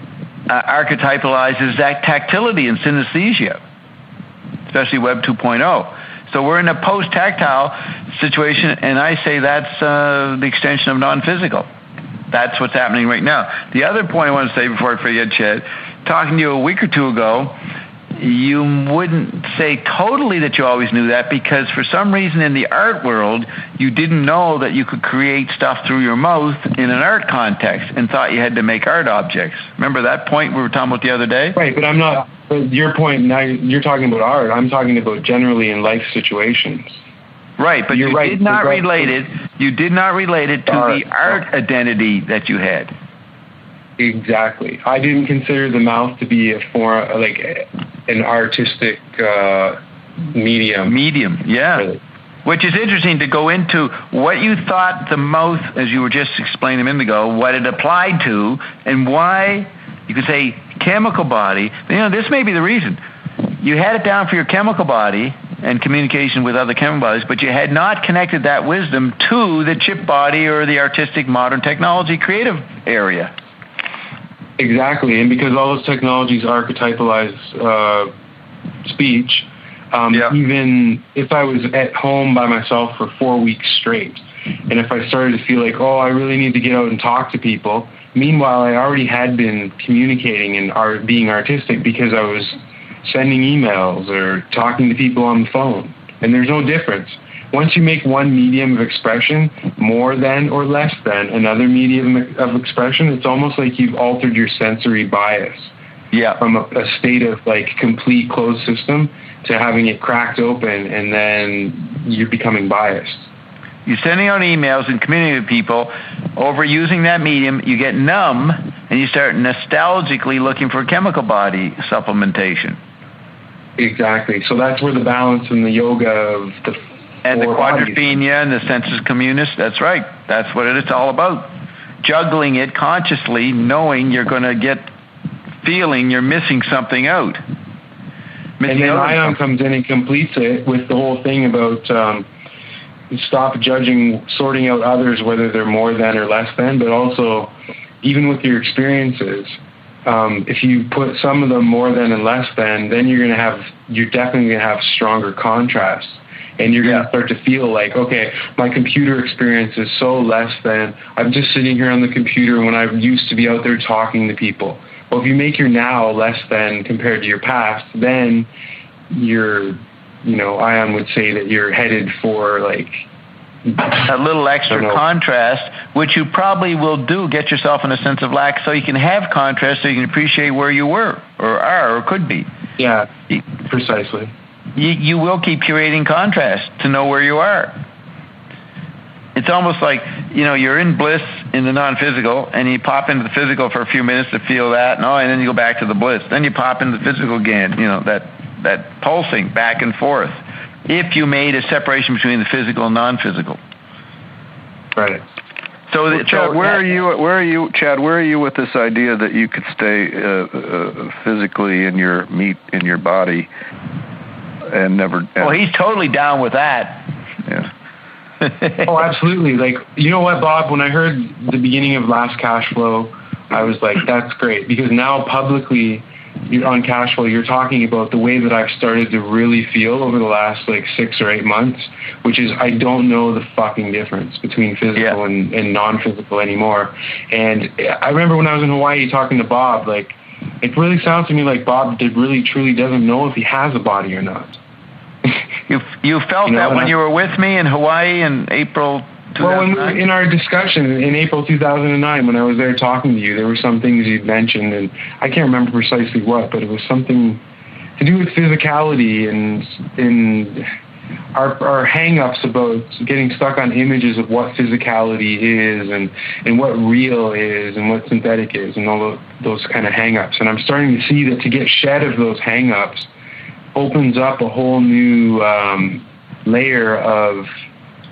archetypalizes that tactility and synesthesia, especially Web 2.0. So we're in a post-tactile situation, and I say that's the extension of non-physical. That's what's happening right now. The other point I want to say before I forget, Chad, talking to you a week or two ago, you wouldn't say totally that you always knew that because for some reason in the art world, you didn't know that you could create stuff through your mouth in an art context and thought you had to make art objects. Remember that point we were talking about the other day? Right, but but your point, now you're talking about art. I'm talking about generally in life situations. Right, but you did not relate it to the art identity that you had. Exactly. I didn't consider the mouth to be an artistic medium. Really. Which is interesting to go into what you thought the mouth, as you were just explaining a minute ago, what it applied to, and why you could say chemical body. This may be the reason. You had it down for your chemical body and communication with other chemical bodies, but you had not connected that wisdom to the chip body or the artistic modern technology creative area. Exactly, and because all those technologies archetypalize speech, even if I was at home by myself for 4 weeks straight, and if I started to feel like, I really need to get out and talk to people, meanwhile I already had been communicating and being artistic because I was sending emails or talking to people on the phone. and there's no difference. Once you make one medium of expression more than or less than another medium of expression, it's almost like you've altered your sensory bias. Yeah. From a state of like complete closed system to having it cracked open, and then you're becoming biased. You're sending out emails and communicating with people. Overusing that medium, you get numb, and you start nostalgically looking for chemical body supplementation. Exactly. So that's where the balance and the yoga of the and the quadrophenia and the sensus communis, that's right. That's what it's all about. Juggling it consciously, knowing you're going to get feeling you're missing something out. And then Ion comes in and completes it with the whole thing about stop judging, sorting out others, whether they're more than or less than, but also even with your experiences, if you put some of them more than and less than, then you're definitely going to have stronger contrast. And you're going to start to feel like, okay, my computer experience is so less than. I'm just sitting here on the computer when I used to be out there talking to people. Well, if you make your now less than compared to your past, then Ion would say that you're headed for like a little extra contrast, which you probably will do, get yourself in a sense of lack so you can have contrast so you can appreciate where you were or are or could be. Yeah, precisely. You will keep curating contrast to know where you are. It's almost like, you're in bliss in the non-physical, and you pop into the physical for a few minutes to feel that, and then you go back to the bliss. Then you pop into the physical again, that pulsing back and forth. If you made a separation between the physical and non-physical. Right. So, Chad, where are you with this idea that you could stay physically in your body and never? Well, he's totally down with that. Yeah. Oh, absolutely. Like, you know what, Bob? When I heard the beginning of Last Cash Flow, I was like, that's great, because now publicly on Cash Flow, you're talking about the way that I've started to really feel over the last 6 or 8 months, which is I don't know the fucking difference between physical and non-physical anymore. And I remember when I was in Hawaii talking to Bob, it really sounds to me like Bob really truly doesn't know if he has a body or not. You felt that when you were with me in Hawaii in April 2009? Well, in our discussion in April 2009, when I was there talking to you, there were some things you'd mentioned, and I can't remember precisely what, but it was something to do with physicality and our hang-ups about getting stuck on images of what physicality is and what real is and what synthetic is and all those kind of hang-ups. And I'm starting to see that to get shed of those hang-ups opens up a whole new layer of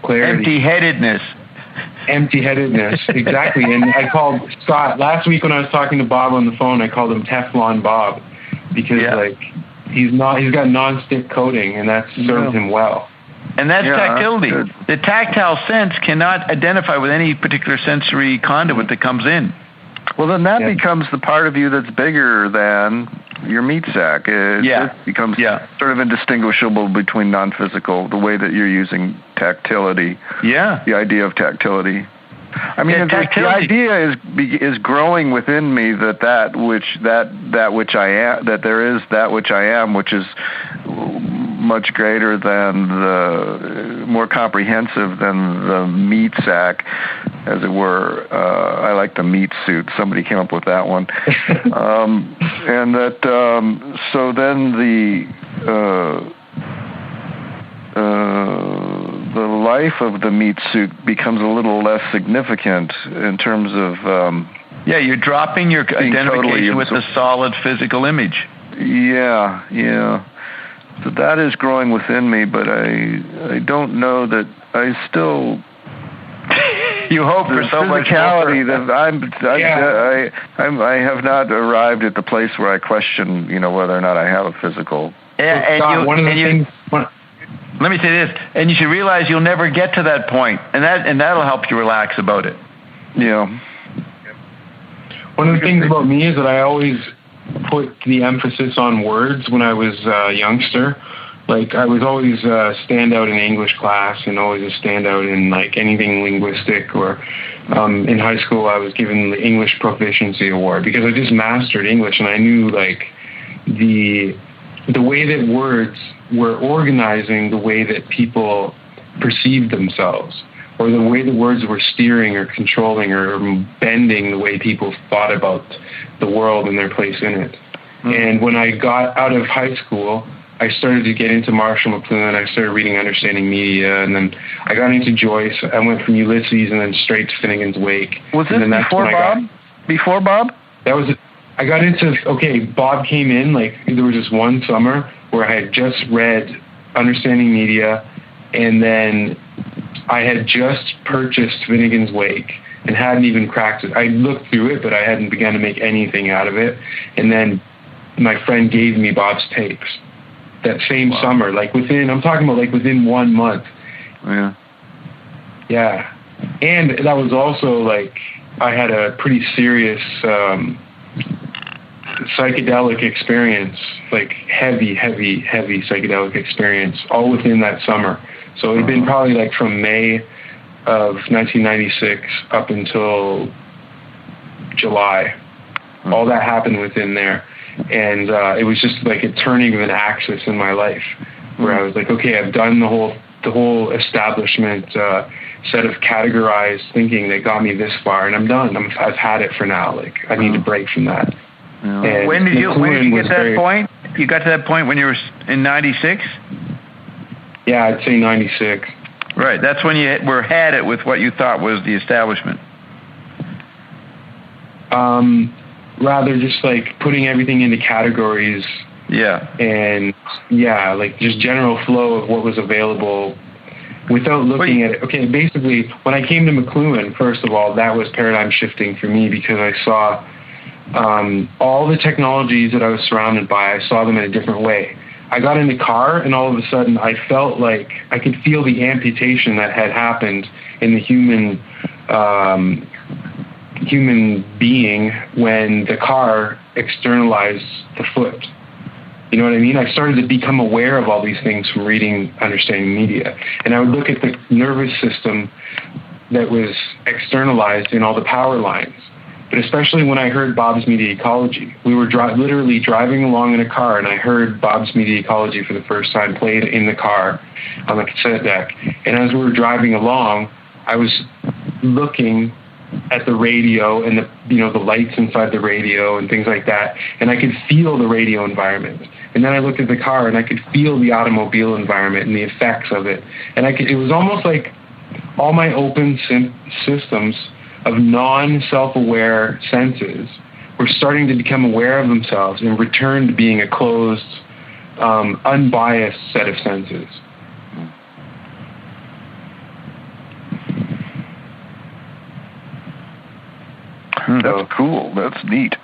clarity. Empty-headedness, exactly. And I called Scott last week when I was talking to Bob on the phone. I called him Teflon Bob because he's got non-stick coating, and that serves him well. And that's tactility. The tactile sense cannot identify with any particular sensory conduit that comes in. Well, then that becomes the part of you that's bigger than your meat sack. It becomes sort of indistinguishable between non-physical, the way that you're using tactility. Yeah. The idea of tactility. I mean, the idea is growing within me that there is that which I am, which is much greater than more comprehensive than the meat sack, as it were. I like the meat suit. Somebody came up with that one. And that, so then the life of the meat suit becomes a little less significant in terms of... you're dropping your identification with the solid physical image. Yeah. So that is growing within me, but I don't know that I still... You hope for so much physicality that I have not arrived at the place where I question, whether or not I have a physical. Let me say this, and you should realize you'll never get to that point, and that'll help you relax about it. Yeah. One of the things about me is that I always put the emphasis on words when I was a youngster. I was always a standout in English class and always a standout in anything linguistic, or in high school I was given the English Proficiency Award because I just mastered English and I knew the the way that words were organizing the way that people perceived themselves, or the way the words were steering or controlling or bending the way people thought about the world and their place in it. Mm-hmm. And when I got out of high school, I started to get into Marshall McLuhan. I started reading Understanding Media, and then I got into Joyce. I went from Ulysses and then straight to Finnegan's Wake. Was this before Bob? Before Bob? That was it. I got into, Bob came in, there was this one summer where I had just read Understanding Media, and then I had just purchased Finnegan's Wake and hadn't even cracked it. I looked through it, but I hadn't begun to make anything out of it. And then my friend gave me Bob's tapes that same summer, within 1 month. Yeah. Yeah. And that was also, I had a pretty serious psychedelic experience, heavy psychedelic experience, all within that summer. So it'd been probably from May of 1996 up until July. All that happened within there. And it was just a turning of an axis in my life where I was I've done the whole establishment set of categorized thinking that got me this far, and I'm done. I've had it for now. I need to break from that. Yeah. When did you get to that point? You got to that point when you were in 96? Yeah, I'd say 96. Right, that's when you had it with what you thought was the establishment. Rather just putting everything into categories. Yeah. And just general flow of what was available without looking at it. Okay, basically, when I came to McLuhan, first of all, that was paradigm shifting for me because I saw all the technologies that I was surrounded by, I saw them in a different way. I got in the car, and all of a sudden, I felt like I could feel the amputation that had happened in the human being when the car externalized the foot. You know what I mean? I started to become aware of all these things from reading Understanding Media. And I would look at the nervous system that was externalized in all the power lines. But especially when I heard Bob's Media Ecology. We were literally driving along in a car, and I heard Bob's Media Ecology for the first time played in the car on the cassette deck. And as we were driving along, I was looking at the radio and the lights inside the radio and things like that, and I could feel the radio environment. And then I looked at the car, and I could feel the automobile environment and the effects of it. And it was almost like all my open systems of non-self-aware senses were starting to become aware of themselves and return to being a closed, unbiased set of senses. That's cool. That's neat.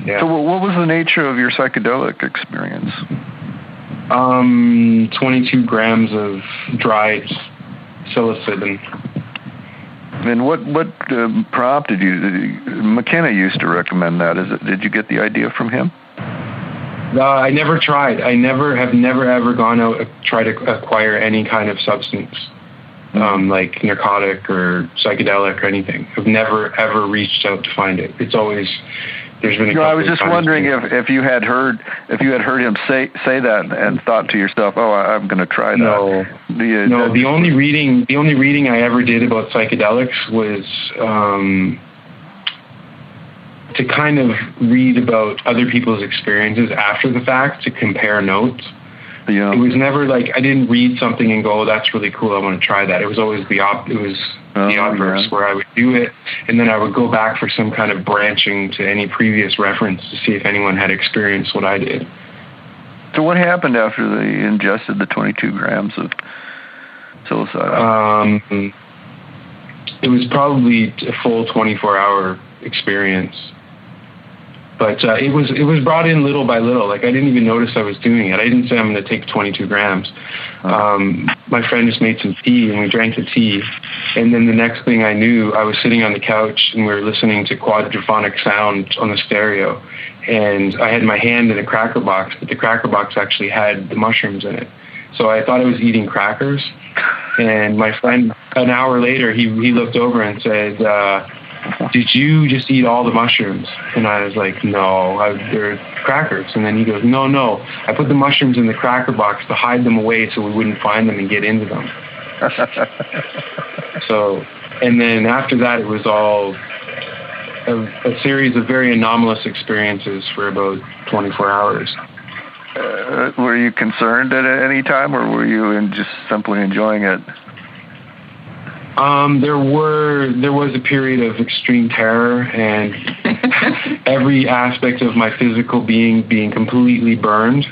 Yeah. So what was the nature of your psychedelic experience? 22 grams of dried psilocybin. And what prompted you? McKenna used to recommend that. Did you get the idea from him? I never tried. I have never ever gone out and tried to acquire any kind of substance, like narcotic or psychedelic or anything. I've never ever reached out to find it. It's always there's been. I was just wondering if you had heard him say that and thought to yourself, "Oh, I'm going to try that." No. The only reading I ever did about psychedelics was to kind of read about other people's experiences after the fact to compare notes. Yeah. It was never I didn't read something and go, "Oh, that's really cool. I want to try that." It was always the obverse, where I would do it, and then I would go back for some kind of branching to any previous reference to see if anyone had experienced what I did. So what happened after they ingested the 22 grams of psilocybin? It was probably a full 24-hour experience. But it was brought in little by little. I didn't even notice I was doing it. I didn't say I'm going to take 22 grams. My friend just made some tea, and we drank the tea. And then the next thing I knew, I was sitting on the couch, and we were listening to quadraphonic sound on the stereo. And I had my hand in a cracker box, but the cracker box actually had the mushrooms in it. So I thought I was eating crackers. And my friend, an hour later, he looked over and said, did you just eat all the mushrooms? And I was like, no, they're crackers. And then he goes, no, I put the mushrooms in the cracker box to hide them away so we wouldn't find them and get into them. So, and then after that, it was all a series of very anomalous experiences for about 24 hours. Were you concerned at any time, or were you just simply enjoying it? There was a period of extreme terror and every aspect of my physical being completely burned.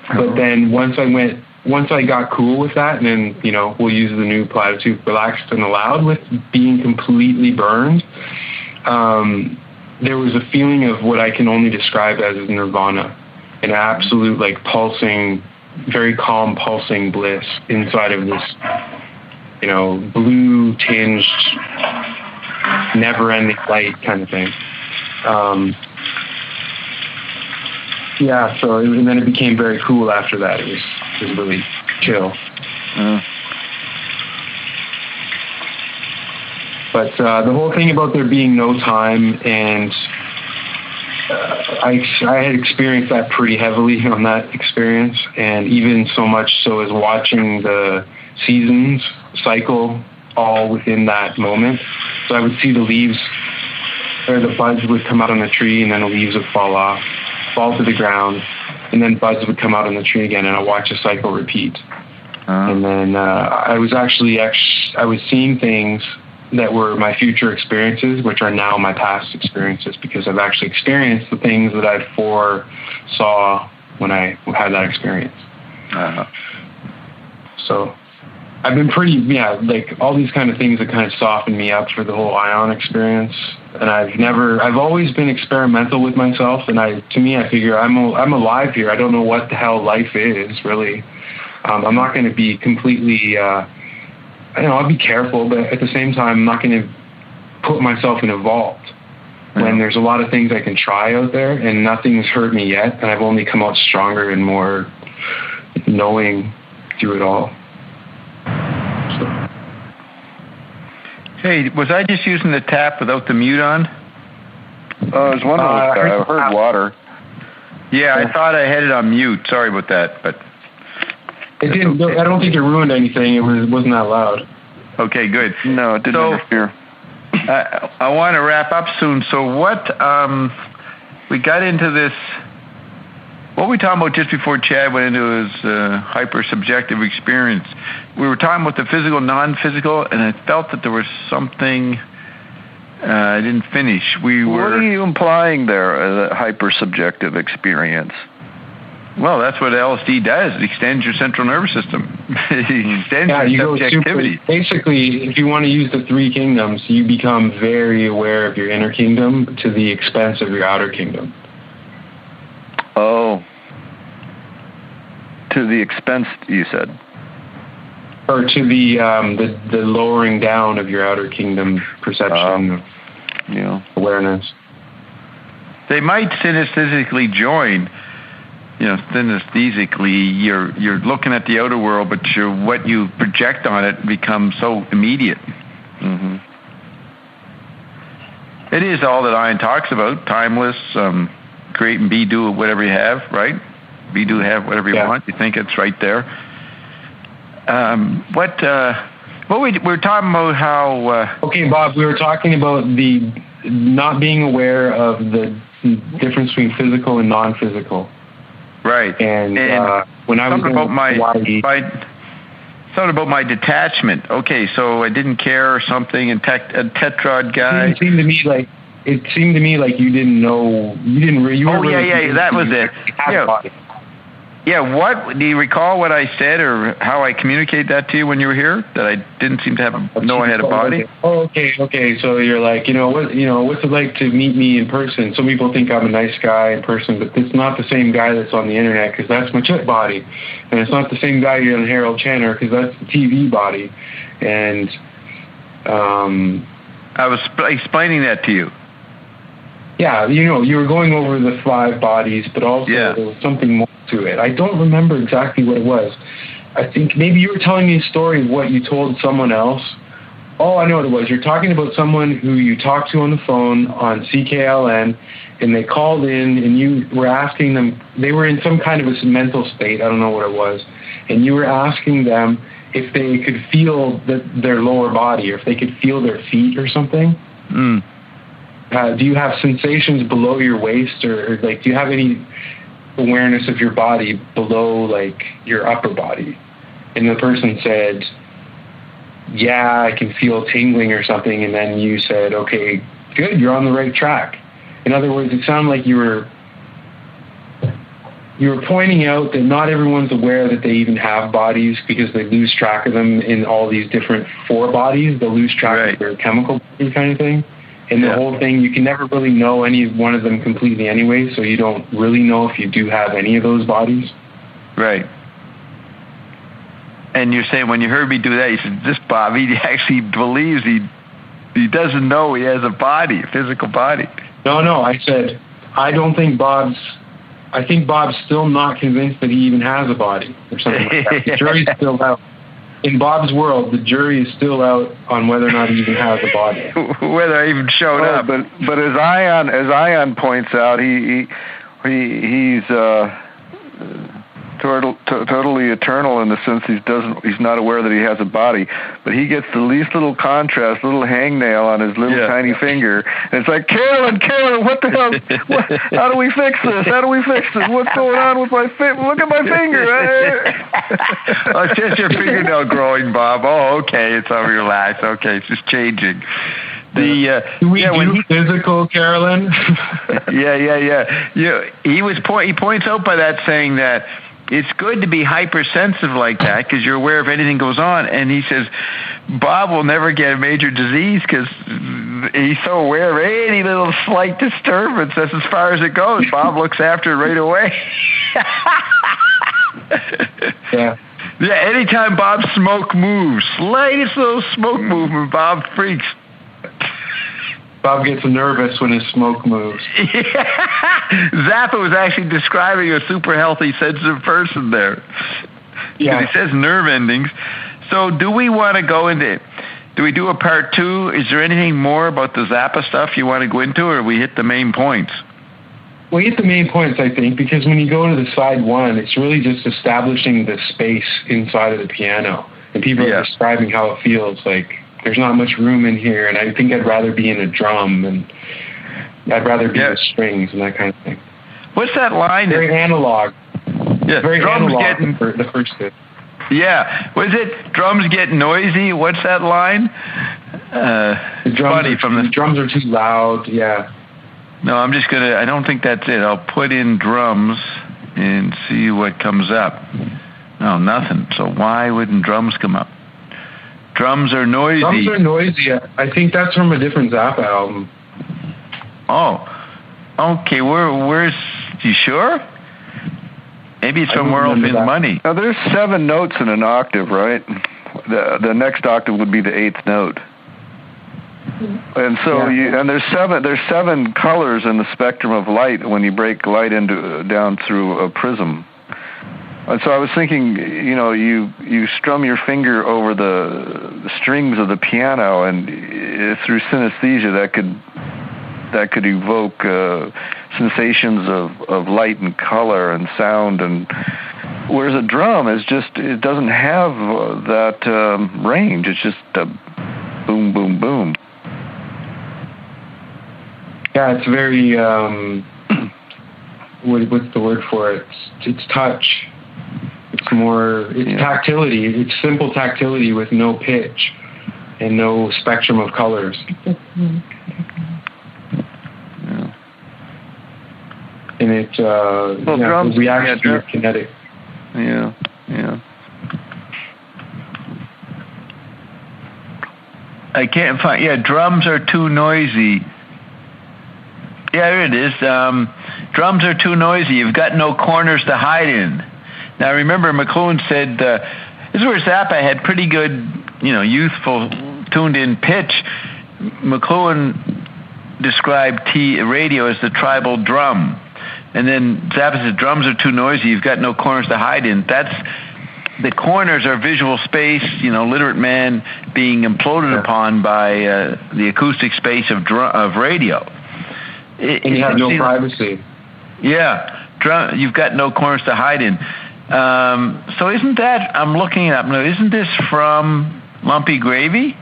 But then once I got cool with that, and then, we'll use the new platitude, relaxed and allowed with being completely burned, there was a feeling of what I can only describe as nirvana, an absolute, pulsing, very calm, pulsing bliss inside of this, blue-tinged, never-ending light kind of thing. So, and then it became very cool after that. It was really chill. But the whole thing about there being no time, and I had experienced that pretty heavily on that experience, and even so much so as watching the seasons cycle all within that moment. So I would see the leaves, or the buds would come out on the tree, and then the leaves would fall to the ground, and then buds would come out on the tree again, and I'd watch the cycle repeat. And then I was seeing things that were my future experiences, which are now my past experiences, because I've actually experienced the things that I foresaw when I had that experience. So I've been pretty, all these kind of things that kind of softened me up for the whole ion experience. And I've always been experimental with myself. And I figure I'm alive here. I don't know what the hell life is, really. I'm not going to be completely, I'll be careful, but at the same time, I'm not going to put myself in a vault when there's a lot of things I can try out there, and nothing's hurt me yet. And I've only come out stronger and more knowing through it all. Hey, was I just using the tap without the mute on? I was wondering. I heard water. Yeah, I thought I had it on mute. Sorry about that, but it didn't. I don't think it ruined anything. It wasn't that loud. Okay, good. No, it didn't interfere. I want to wrap up soon. So what? We got into this. What were we talking about just before Chad went into his hyper-subjective experience? We were talking about the physical, non-physical, and I felt that there was something I didn't finish. What are you implying there, hyper-subjective experience? Well, that's what LSD does. It extends your central nervous system. It extends your subjectivity. Basically, if you want to use the three kingdoms, you become very aware of your inner kingdom to the expense of your outer kingdom. Oh. To the expense, you said? Or to the lowering down of your outer kingdom perception, awareness. They might synesthetically join. Synesthetically, you're looking at the outer world, but what you project on it becomes so immediate. Mm-hmm. It is all that Ian talks about, timeless, create and be, do whatever you have, right? Be, do, have whatever you want. You think it's right there. We were talking about how... Okay, Bob, we were talking about the not being aware of the difference between physical and non-physical. Right. And when I was about something about my detachment. Okay, so I didn't care or something, and a tetrad guy... It seemed to me like you didn't know, that was it. Yeah, what, do you recall what I said or how I communicated that to you when you were here? That I didn't seem to know I had a body? Oh, okay. So you're like, what's it like to meet me in person? Some people think I'm a nice guy in person, but it's not the same guy that's on the internet, because that's my chip body. And it's not the same guy you're on Harold Channer, because that's the TV body. And I was explaining that to you. Yeah, you were going over the 5 bodies, but also there was something more to it. I don't remember exactly what it was. I think maybe you were telling me a story of what you told someone else Oh, I know what it was. You're talking about someone who you talked to on the phone on CKLN, and they called in, and you were asking them, they were in some kind of a mental state, I don't know what it was, and you were asking them if they could feel their lower body, or if they could feel their feet or something. Mm. Do you have sensations below your waist, or like, do you have any awareness of your body below, like, your upper body? And the person said, yeah, I can feel tingling or something. And then you said, okay, good, you're on the right track. In other words, it sounded like you were pointing out that not everyone's aware that they even have bodies, because they lose track of them in all these different four bodies. They'll lose track of their chemical body kind of thing. And the whole thing, you can never really know any one of them completely anyway, so you don't really know if you do have any of those bodies. Right. And you're saying, when you heard me do that, you said, this Bob, he actually believes he doesn't know he has a body, a physical body. No, I said, I think Bob's still not convinced that he even has a body, or something like that. The jury's still out. In Bob's world, the jury is still out on whether or not he even has a body. Whether I even showed up. But as Ion points out, he's totally eternal in the sense he's not aware that he has a body, but he gets the least little contrast, little hangnail on his little tiny finger, and it's like, Carolyn, what the hell? How do we fix this? What's going on with my look at my finger. Oh, it's just your fingernail growing, Bob. Oh, okay, it's all relaxed. Okay, it's just changing. Do we do physical, Carolyn? Yeah. He points out by that, saying that it's good to be hypersensitive like that, because you're aware if anything goes on. And he says Bob will never get a major disease because he's so aware of any little slight disturbance. That's as far as it goes. Bob looks after it right away. Yeah. Anytime Bob's smoke moves, slightest little smoke movement, Bob freaks. Bob gets nervous when his smoke moves. Zappa was actually describing a super healthy, sensitive person there. Yeah. He says nerve endings. So do we want to go into, do we do a part two? Is there anything more about the Zappa stuff you want to go into, or we hit the main points? We hit the main points, I think, because when you go to the side one, it's really just establishing the space inside of the piano. And people are describing how it feels like. There's not much room in here, and I think I'd rather be in a drum, and I'd rather be with strings and that kind of thing. What's that line? Very analog. Yeah, very drums analog for the first bit. Yeah. Was it drums get noisy? What's that line? The drums are too loud, yeah. No, I don't think that's it. I'll put in drums and see what comes up. No, nothing. So why wouldn't drums come up? Drums are noisy. Drums are noisy. I think that's from a different Zappa album. Oh, okay. Where's? You sure? Maybe it's from Where Elephant Money. Now there's 7 notes in an octave, right? The next octave would be the 8th note. And so there's seven colors in the spectrum of light when you break light down through a prism. And so I was thinking, you strum your finger over the strings of the piano, and through synesthesia that could evoke sensations of light and color and sound. And whereas a drum it doesn't have that range. It's just a boom, boom, boom. Yeah, it's very what's the word for it? It's touch. It's tactility. It's simple tactility with no pitch and no spectrum of colors. And it drums reacts to your kinetic. Yeah. I can't find. Yeah, drums are too noisy. Yeah, there it is. Drums are too noisy. You've got no corners to hide in. Now, remember, McLuhan said, this is where Zappa had pretty good, youthful, tuned-in pitch. McLuhan described radio as the tribal drum. And then Zappa said, drums are too noisy. You've got no corners to hide in. the corners are visual space, literate man being imploded upon by the acoustic space of radio. And you have no privacy. Yeah, you've got no corners to hide in. So isn't that, I'm looking it up now, isn't this from Lumpy Gravy?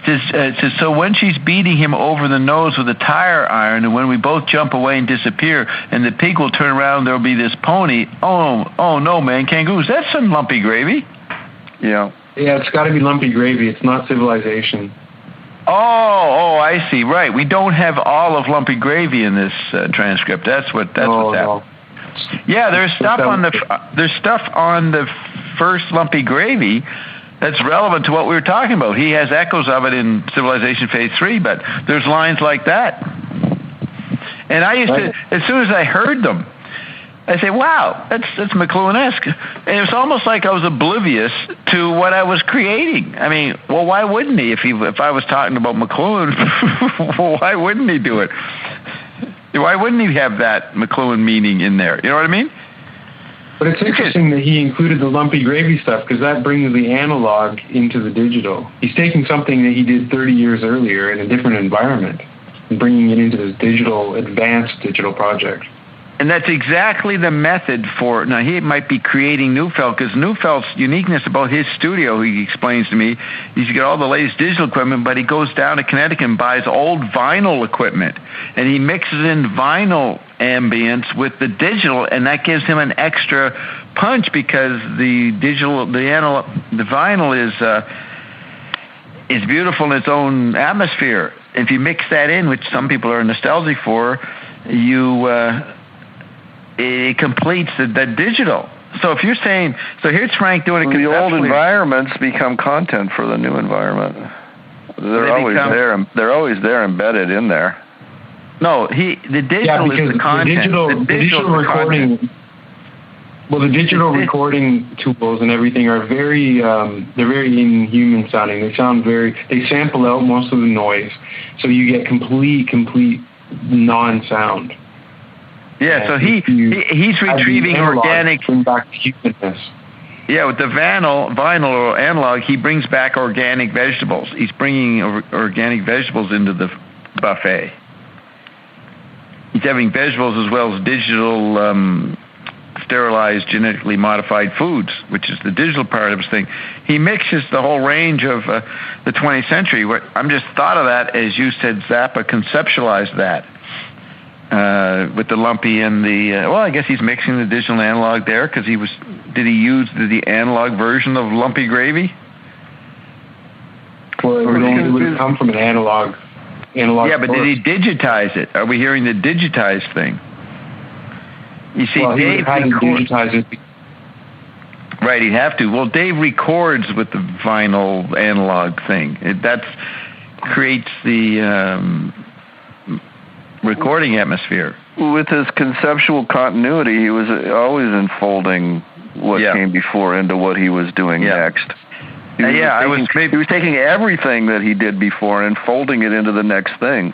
It says, so when she's beating him over the nose with a tire iron, and when we both jump away and disappear, and the pig will turn around, there'll be this pony. Oh no, man, kangaroos. That's some Lumpy Gravy. Yeah. Yeah, it's got to be Lumpy Gravy. It's not Civilization. Oh, I see. Right. We don't have all of Lumpy Gravy in this transcript. That's what's happening. No. Yeah, there's stuff on the first Lumpy Gravy that's relevant to what we were talking about. He has echoes of it in Civilization Phase 3, but there's lines like that. And I used to, as soon as I heard them, I say, wow, that's McLuhan-esque. And it was almost like I was oblivious to what I was creating. I mean, well, why wouldn't he? If I was talking about McLuhan, well, why wouldn't he do it? Why wouldn't he have that McLuhan meaning in there? You know what I mean? But it's interesting that he included the Lumpy Gravy stuff, because that brings the analog into the digital. He's taking something that he did 30 years earlier in a different environment and bringing it into this advanced digital project. And that's exactly the method for, now he might be creating Neufeld, because Neufeld's uniqueness about his studio, he explains to me, he's got all the latest digital equipment, but he goes down to Connecticut and buys old vinyl equipment, and he mixes in vinyl ambience with the digital, and that gives him an extra punch, because the vinyl is beautiful in its own atmosphere. If you mix that in, which some people are nostalgic for, it completes the digital. So if you're saying, so here's Frank doing it conceptually. The old environments become content for the new environment. They're always there embedded in there. No, the digital is the content. The digital recording. Well, the digital recording tools and everything are very inhuman sounding. They sample out most of the noise, so you get complete non-sound. Yeah, so he's retrieving organic. Bring back humanness. Yeah, with the vinyl or analog, he brings back organic vegetables. He's bringing organic vegetables into the buffet. He's having vegetables as well as digital sterilized, genetically modified foods, which is the digital part of his thing. He mixes the whole range of the 20th century. I'm just thought of that as you said, Zappa conceptualized that. With the lumpy and I guess he's mixing the digital and analog there, because did he use the analog version of Lumpy Gravy? Well, it would have come from an analog. Yeah, but did he digitize it? Are we hearing the digitized thing? You see, Dave digitize it. Right, he'd have to. Well, Dave records with the vinyl analog thing. That creates the recording atmosphere. With his conceptual continuity, he was always enfolding what came before into what he was doing next. He was taking everything that he did before and folding it into the next thing.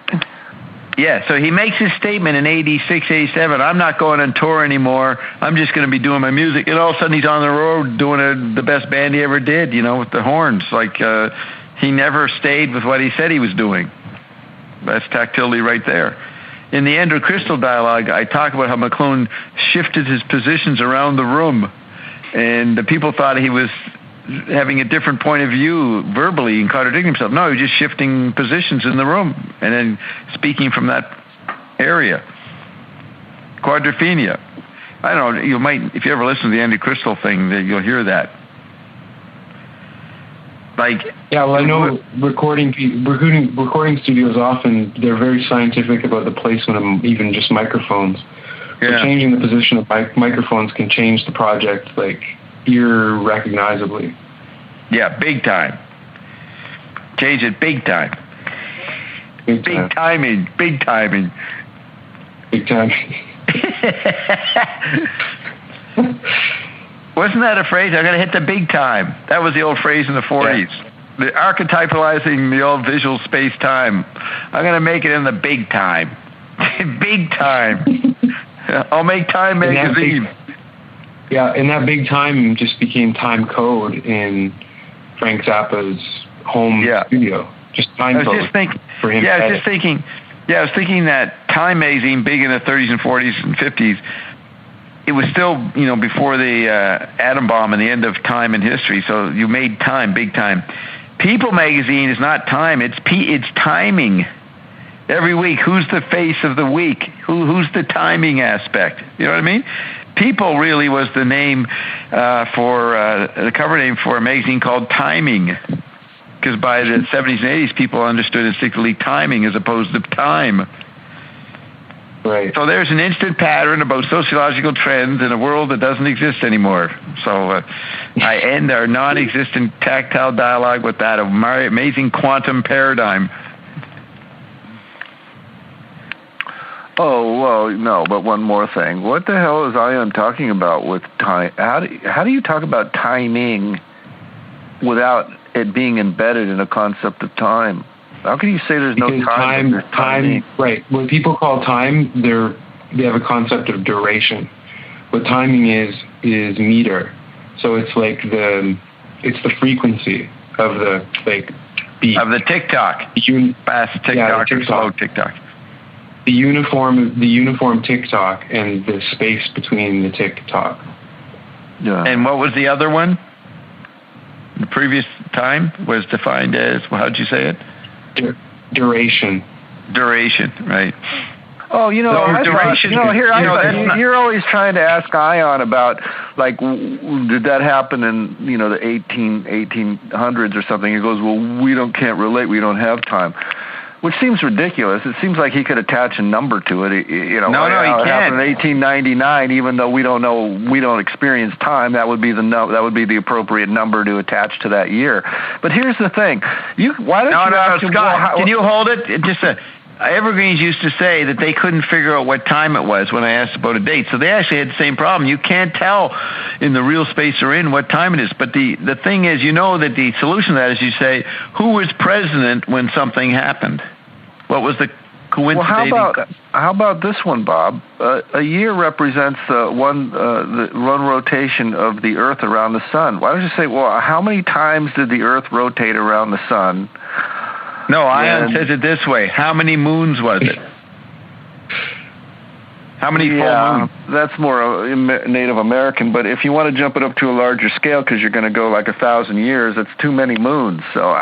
Yeah, so he makes his statement in 86, 87, I'm not going on tour anymore, I'm just going to be doing my music. And all of a sudden he's on the road doing the best band he ever did, with the horns. Like, he never stayed with what he said he was doing. That's tactility right there. In the Andrew Crystal dialogue, I talk about how McLuhan shifted his positions around the room, and the people thought he was having a different point of view verbally and contradicting himself. No, he was just shifting positions in the room and then speaking from that area. Quadrophenia. I don't know, you might, if you ever listen to the Andrew Crystal thing, you'll hear that. Yeah, well, I know recording studios often, they're very scientific about the placement of even just microphones. Yeah. So changing the position of microphones can change the project, irrecognizably. Yeah, big time. Change it big time. Big timing. Big timing. Wasn't that a phrase? I'm going to hit the big time. That was the old phrase in the 40s. Yeah. The archetypalizing the old visual space-time. I'm going to make it in the big time. Big time. I'll make Time magazine. Yeah, and that big time just became time code in Frank Zappa's home studio. Just time code for him. I was thinking that Time magazine, big in the 30s and 40s and 50s, it was still, before the atom bomb and the end of time in history. So you made Time, big time. People magazine is not Time. It's timing. Every week, who's the face of the week? Who's the timing aspect? You know what I mean? People really was the name the cover name for a magazine called Timing. Because by the 70s and 80s, people understood instinctively timing as opposed to time. Right. So there's an instant pattern about sociological trends in a world that doesn't exist anymore. So I end our non-existent tactile dialogue with that amazing quantum paradigm. Oh, well, no, but one more thing. What the hell is Ion talking about with time? How do you talk about timing without it being embedded in a concept of time? How can you say there's no time? Time, right. When people call time, they have a concept of duration. What timing is meter. So it's like the frequency of the beat. Of the tick-tock. Fast tick-tock or slow tick-tock. The uniform tick-tock and the space between the tick-tock. Yeah. And what was the other one? The previous time was defined as, how'd you say it? Duration. Duration, right. Oh, duration. You're always trying to ask Ion about, did that happen in, the 1800s or something? He goes, well, can't relate. We don't have time. Which seems ridiculous. It seems like he could attach a number to it. No, he can't. It happened in 1899, even though we don't experience time. That would be the appropriate number to attach to that year. But here's the thing: Scott, can you hold it? Evergreens used to say that they couldn't figure out what time it was when I asked about a date. So they actually had the same problem. You can't tell in the real space they're in what time it is. But the thing is, that the solution to that is you say, who was president when something happened? What was the coincidence? Well, how about this one, Bob? A year represents the one rotation of the Earth around the sun. Why don't you say, well, how many times did the Earth rotate around the sun? No, Ion says it this way. How many moons was it? How many full moons? That's more Native American, but if you want to jump it up to a larger scale because you're going to go 1,000 years, it's too many moons. So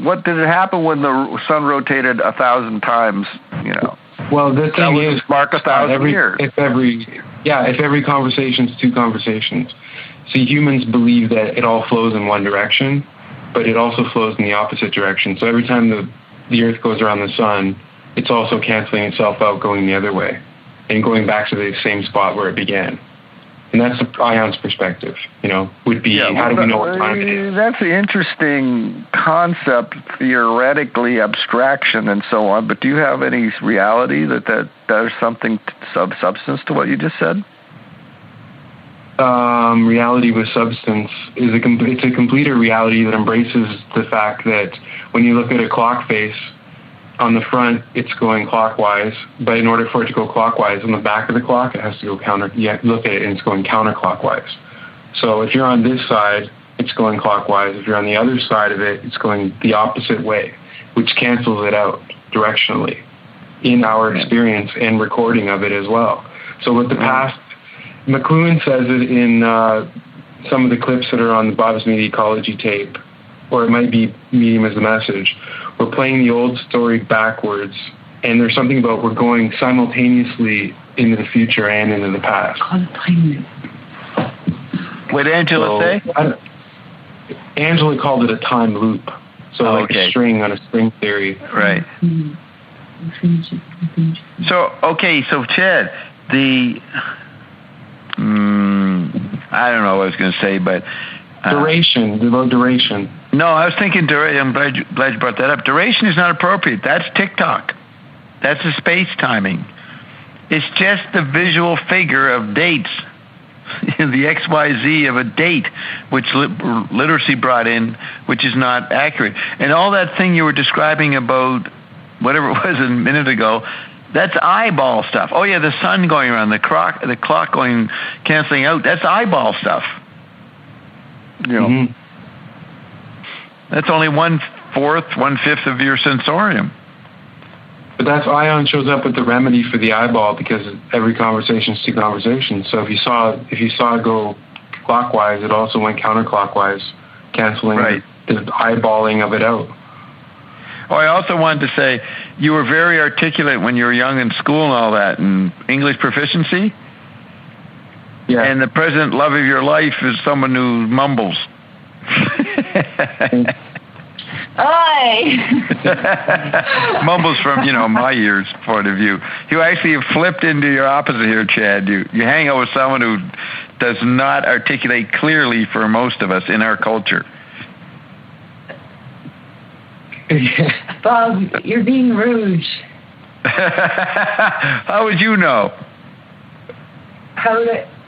what did it happen when the sun rotated 1,000 times, Well, the thing is, mark 1,000 years. If every conversation is two conversations. See, humans believe that it all flows in one direction, but it also flows in the opposite direction. So every time the Earth goes around the sun, it's also canceling itself out, going the other way, and going back to the same spot where it began. And that's Ion's perspective, would be, how do we know what time it is? That's an interesting concept, theoretically, abstraction, and so on, but do you have any reality that there's something substance to what you just said? Reality with substance is it's a completer reality that embraces the fact that when you look at a clock face, on the front it's going clockwise, but in order for it to go clockwise, on the back of the clock it has to go counter. You have to look at it and it's going counterclockwise. So if you're on this side, it's going clockwise. If you're on the other side of it, it's going the opposite way, which cancels it out directionally in our experience and recording of it as well. So with the past, McLuhan says it in some of the clips that are on the Bob's Media Ecology tape, or it might be Medium as the Message. We're playing the old story backwards, and there's something about we're going simultaneously into the future and into the past. What did Angela say? Angela called it a time loop. So a string on a string theory. Right. So Chad, I don't know what I was going to say, but... duration, the low duration. No, I was thinking duration. I'm glad you brought that up. Duration is not appropriate. That's tick-tock. That's the space timing. It's just the visual figure of dates. The XYZ of a date, which literacy brought in, which is not accurate. And all that thing you were describing about whatever it was a minute ago, That's eyeball stuff. Oh yeah, the sun going around, the clock going, canceling out. That's eyeball stuff. Mm-hmm. That's only 1/4, 1/5 of your sensorium. But that's ion shows up with the remedy for the eyeball, because every conversation is two conversations. So if you saw it go clockwise, it also went counterclockwise, canceling the eyeballing of it out. Oh, I also wanted to say, you were very articulate when you were young in school and all that, and English proficiency. Yeah. And the present love of your life is someone who mumbles. Mumbles from, my ears point of view. You actually have flipped into your opposite here, Chad. You hang out with someone who does not articulate clearly for most of us in our culture. Bob, you're being rude. How would you know?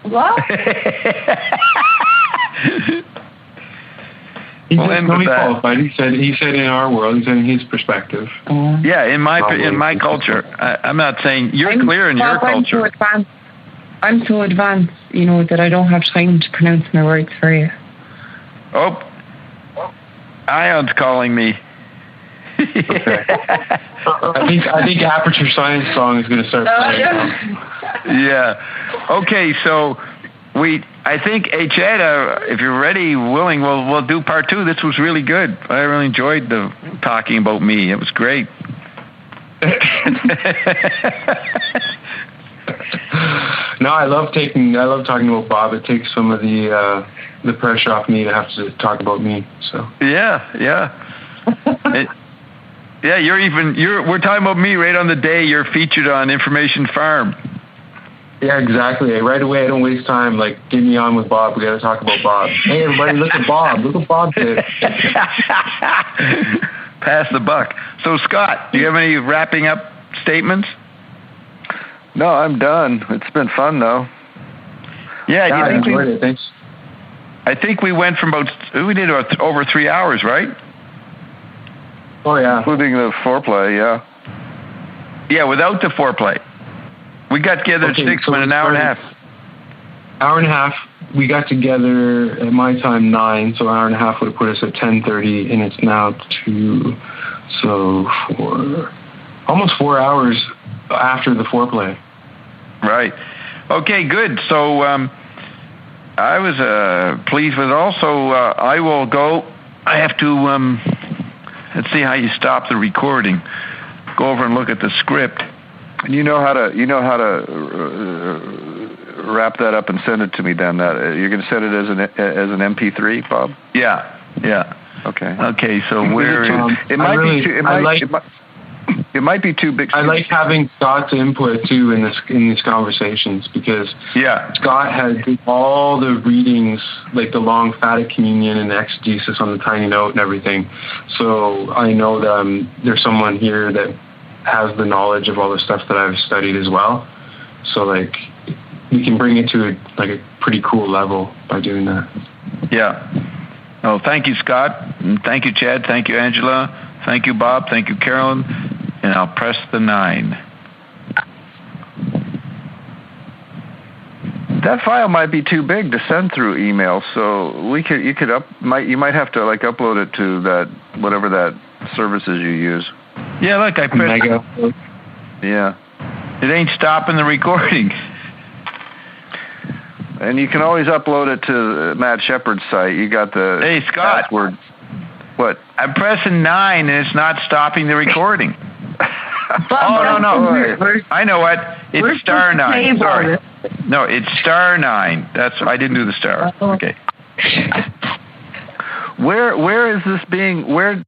What? He qualified. He said in our world. He said in his perspective. Yeah, in my culture. I'm not saying you're clear in your culture. I'm so advanced, that I don't have time to pronounce my words for you. Oh, Ion's calling me. Okay. I think Aperture Science song is going to start playing. Yeah. Okay, so I think, hey Chad, if you're ready, willing, we'll do part 2. This was really good. I really enjoyed the talking about me. It was great. No, I love talking about Bob. It takes some of the pressure off me to have to talk about me. So yeah. We're talking about me right on the day you're featured on Information Farm. Yeah, exactly. Right away, I don't waste time. Like, get me on with Bob. We got to talk about Bob. Hey, everybody, look at Bob. Look what Bob did. Pass the buck. So, Scott, do you have any wrapping up statements? No, I'm done. It's been fun, though. Yeah, I enjoyed it. Thanks. I think we went from we did over 3 hours, right? Oh, yeah. Including the foreplay, yeah. Yeah, without the foreplay. We got together at 6 in an hour and a half. Hour and a half. We got together at my time 9, so an hour and a half would have put us at 10:30, and it's now 2, so almost 4 hours after the foreplay. Right. Okay, good. So I was pleased with it. Also, I will go. I have to, let's see how you stop the recording. Go over and look at the script. And you know how to wrap that up and send it to me. Then you're going to send it as an MP3, Bob? Yeah. Okay. So where it might be too big. I like having Scott's input too in these conversations, because Scott has all the readings, like the long Phatic Communion and exegesis on the tiny note and everything. So I know that there's someone here that has the knowledge of all the stuff that I've studied as well. So like we can bring it to a pretty cool level by doing that. Yeah. Oh, thank you, Scott. And thank you, Chad. Thank you, Angela. Thank you, Bob. Thank you, Carolyn. And I'll press the 9. That file might be too big to send through email, so you might have to upload it to that whatever that services you use. Yeah, look, I pressed. Yeah. It ain't stopping the recording. And you can always upload it to Matt Shepard's site. You got the password. What? I'm pressing 9 and it's not stopping the recording. No. I know what. It's star 9. Sorry. No, it's star 9. I didn't do the star. Okay. Where is this being? Where